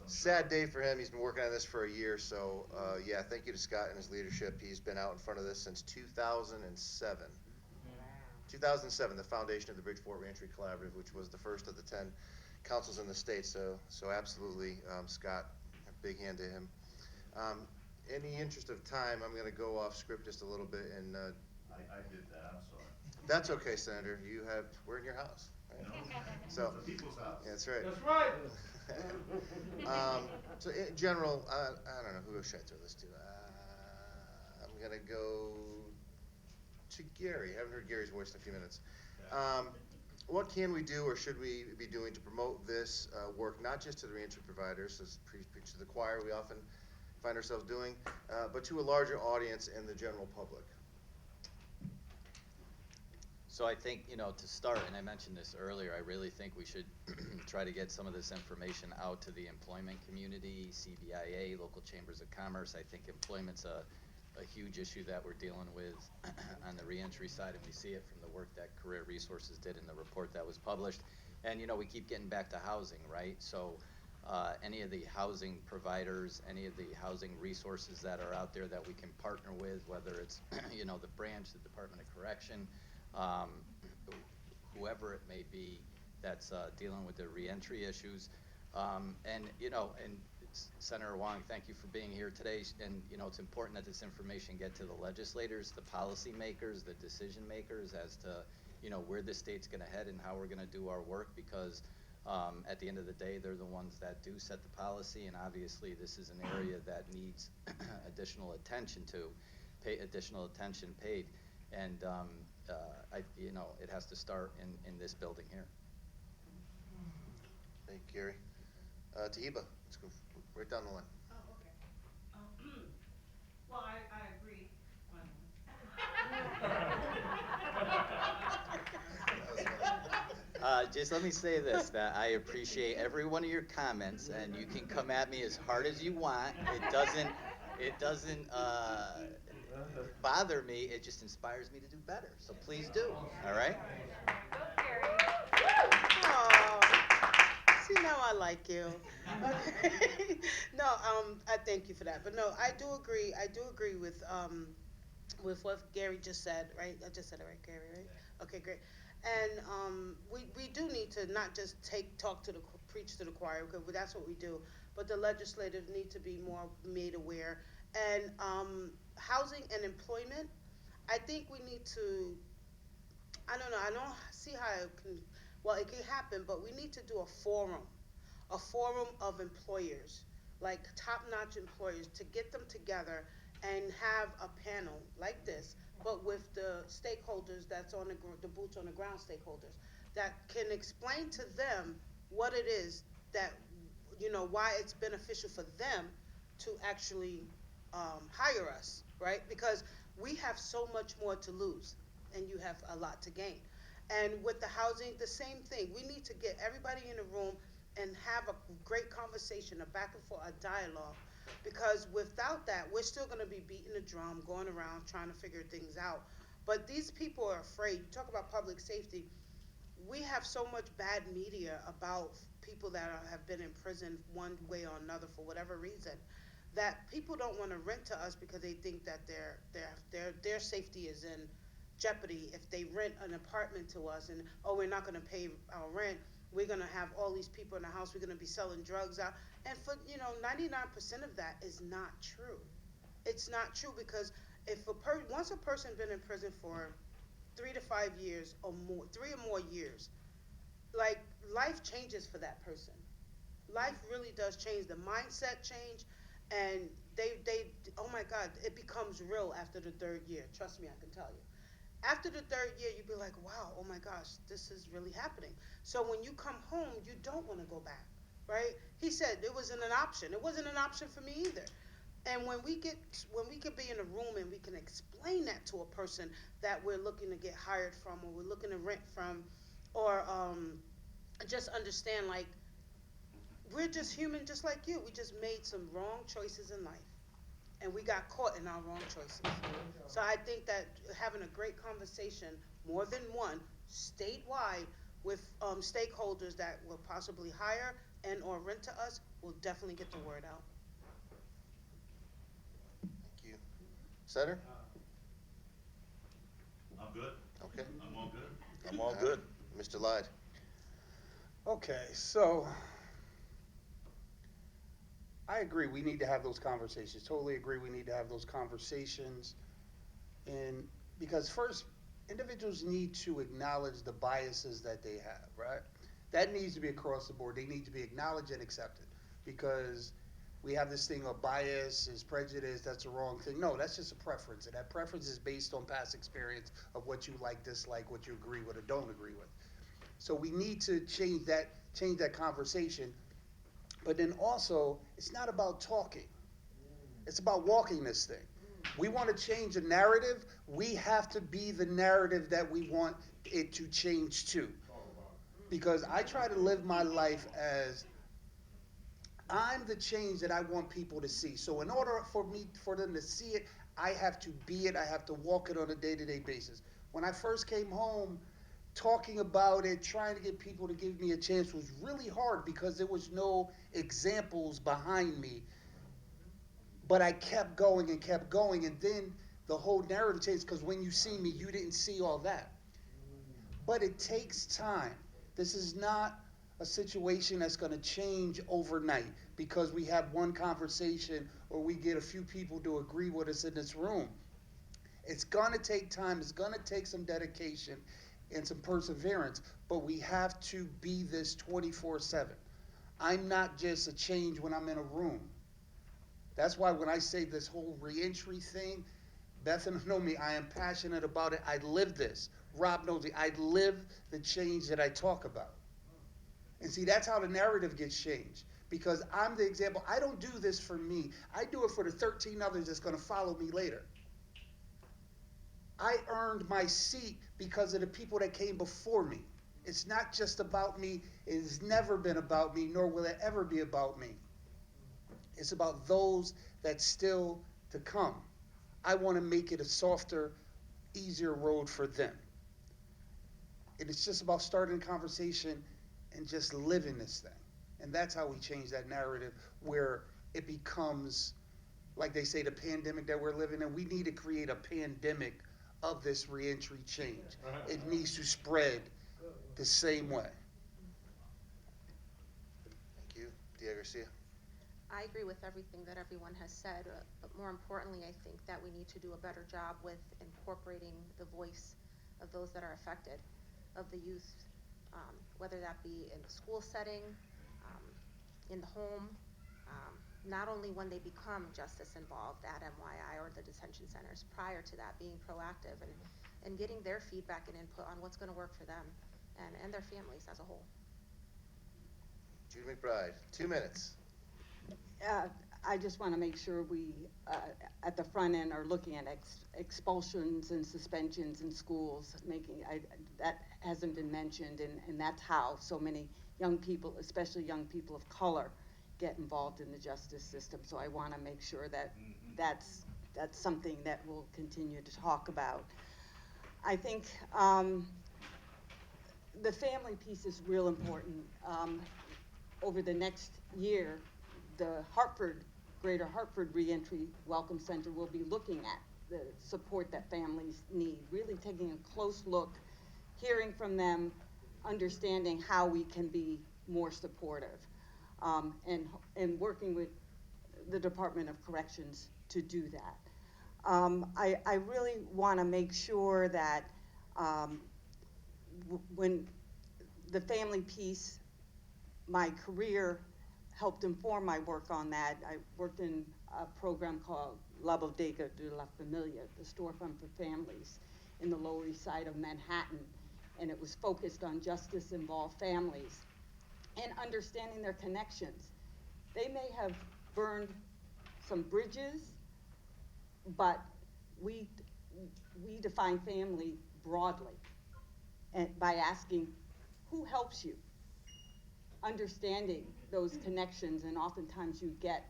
sad day for him. He's been working on this for a year, so yeah, thank you to Scott and his leadership. He's been out in front of this since 2007. 2007, the foundation of the Bridgeport Reentry Collaborative, which was the first of the 10 councils in the state. So absolutely, Scott, a big hand to him. In the interest of time, I'm going to go off script just a little bit, and I did that. I'm sorry. that's okay, Senator. We're in your house. Right? No, So it's a people's house. yeah, that's right. That's right. So in general, I don't know, who should I throw this to? I'm going to go to Gary. I haven't heard Gary's voice in a few minutes. what can we do or should we be doing to promote this work, not just to the reentry providers, as preach to the choir we often find ourselves doing, but to a larger audience and the general public? So I think, to start, and I mentioned this earlier, I really think we should try to get some of this information out to the employment community, CBIA, local chambers of commerce. I think employment's a huge issue that we're dealing with on the reentry side, and we see it from the work that Career Resources did in the report that was published. And, we keep getting back to housing, right? So any of the housing providers, any of the housing resources that are out there that we can partner with, whether it's, the branch, the Department of Correction, whoever it may be that's dealing with the reentry issues. And Senator Hwang, thank you for being here today. And, it's important that this information get to the legislators, the policymakers, the decision makers as to, where the state's going to head and how we're going to do our work, because at the end of the day, they're the ones that do set the policy, and obviously this is an area that needs additional attention paid. And it has to start in this building here. Thank you, Gary. Tahiba, let's go right down the line. Oh, okay. Well, I agree. Just let me say this, that I appreciate every one of your comments, and you can come at me as hard as you want. It doesn't bother me. It just inspires me to do better. So please do. All right? Oh, see, now I like you. No, I thank you for that. But no, I do agree with what Gary just said, right? I just said it right, Gary, right? Okay, great. And we do need to not just preach to the choir, because that's what we do, but the legislators need to be more made aware. And housing and employment, I think we need to, I don't know, I don't see how it can happen, but we need to do a forum of employers, like top-notch employers, to get them together and have a panel like this, but with the stakeholders that's on the boots on the ground stakeholders, that can explain to them what it is that, why it's beneficial for them to actually hire us, right? Because we have so much more to lose and you have a lot to gain. And with the housing, the same thing. We need to get everybody in the room and have a great conversation, a back and forth, a dialogue. Because without that, we're still going to be beating the drum, going around trying to figure things out. But these people are afraid. You talk about public safety. We have so much bad media about people that have been in prison one way or another for whatever reason, that people don't want to rent to us because they think that their safety is in jeopardy if they rent an apartment to us, and we're not going to pay our rent. We're going to have all these people in the house. We're going to be selling drugs out. And for 99% of that is not true. It's not true, because if once a person's been in prison for 3 to 5 years or more, 3 or more years, like, life changes for that person. Life really does change. The mindset change, and they oh my God, it becomes real after the 3rd year. Trust me, I can tell you. After the 3rd year, you'd be like, wow, oh my gosh, this is really happening. So when you come home, you don't want to go back, right? He said it wasn't an option. It wasn't an option for me either. And when we could be in a room and we can explain that to a person that we're looking to get hired from, or we're looking to rent from, or just understand, like, we're just human just like you. We just made some wrong choices in life, and we got caught in our wrong choices. So I think that having a great conversation, more than one, statewide, with stakeholders that will possibly hire and or rent to us, will definitely get the word out. Thank you. Senator? I'm good. Okay. I'm all good. I'm all good. Mr. Lyde? Okay, so I agree, we need to have those conversations. Totally agree, we need to have those conversations. And because first, individuals need to acknowledge the biases that they have, right? That needs to be across the board. They need to be acknowledged and accepted, because we have this thing of bias is prejudice, that's the wrong thing. No, that's just a preference, and that preference is based on past experience of what you like, dislike, what you agree with or don't agree with. So we need to change that conversation. But then also, it's not about talking. It's about walking this thing. We want to change a narrative. We have to be the narrative that we want it to change to. Because I try to live my life as I'm the change that I want people to see. So in order for them to see it, I have to be it. I have to walk it on a day-to-day basis. When I first came home, talking about it, trying to get people to give me a chance was really hard because there was no examples behind me. But I kept going, and then the whole narrative changed because when you see me, you didn't see all that. But it takes time. This is not a situation that's going to change overnight because we have one conversation or we get a few people to agree with us in this room. It's going to take time. It's going to take some dedication and some perseverance, but we have to be this 24/7. I'm not just a change when I'm in a room. That's why when I say this whole reentry thing, Beth and know me, I am passionate about it. I live this. Rob knows it. I live the change that I talk about. And see, that's how the narrative gets changed. Because I'm the example. I don't do this for me. I do it for the 13 others that's going to follow me later. I earned my seat because of the people that came before me. It's not just about me. It has never been about me, nor will it ever be about me. It's about those that's still to come. I want to make it a softer, easier road for them. And it's just about starting a conversation and just living this thing. And that's how we change that narrative where it becomes, like they say, the pandemic that we're living in. We need to create a pandemic of this reentry change. It needs to spread the same way. Thank you. Dia Garcia. I agree with everything that everyone has said, but more importantly, I think that we need to do a better job with incorporating the voice of those that are affected, of the youth, whether that be in the school setting, in the home, not only when they become justice involved at MYI or the detention centers, prior to that, being proactive and getting their feedback and input on what's going to work for them and their families as a whole. Judy McBride, 2 minutes. I just want to make sure we, at the front end, are looking at expulsions and suspensions in schools. That hasn't been mentioned, and that's how so many young people, especially young people of color, get involved in the justice system. So I want to make sure that that's something that we'll continue to talk about. I think the family piece is real important. Over the next year, the Greater Hartford Reentry Welcome Center will be looking at the support that families need, really taking a close look, hearing from them, understanding how we can be more supportive, and working with the Department of Corrections to do that. I really want to make sure that when the family piece, my career helped inform my work on that. I worked in a program called La Bodega de la Familia, the storefront for families in the Lower East Side of Manhattan, and it was focused on justice-involved families and understanding their connections. They may have burned some bridges, but we define family broadly, and by asking, who helps you? Understanding those connections, and oftentimes you get,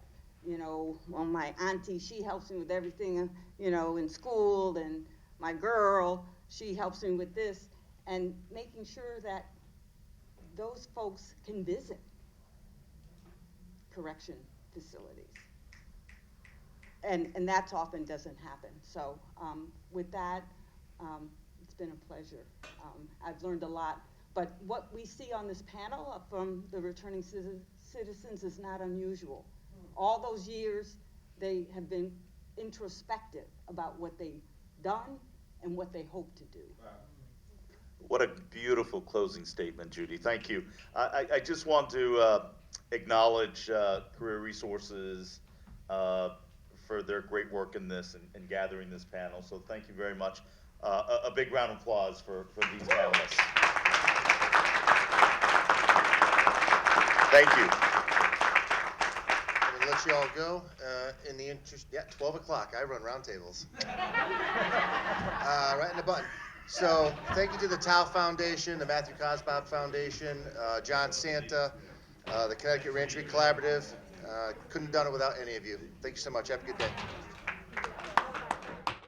well, my auntie, she helps me with everything, in school, and my girl, she helps me with this, and making sure that those folks can visit correction facilities. And that often doesn't happen. So with that, it's been a pleasure. I've learned a lot. But what we see on this panel from the returning citizens is not unusual. All those years, they have been introspective about what they've done and what they hope to do. What a beautiful closing statement, Judy. Thank you. I just want to acknowledge Career Resources for their great work in this and gathering this panel. So thank you very much. A big round of applause for these panelists. Thank you. I'm gonna let you all go. In the interest, 12 o'clock. I run roundtables. Right in the button. So, thank you to the Tao Foundation, the Matthew Cosbob Foundation, John Santa, the Connecticut Reentry Collaborative. Couldn't have done it without any of you. Thank you so much. Have a good day.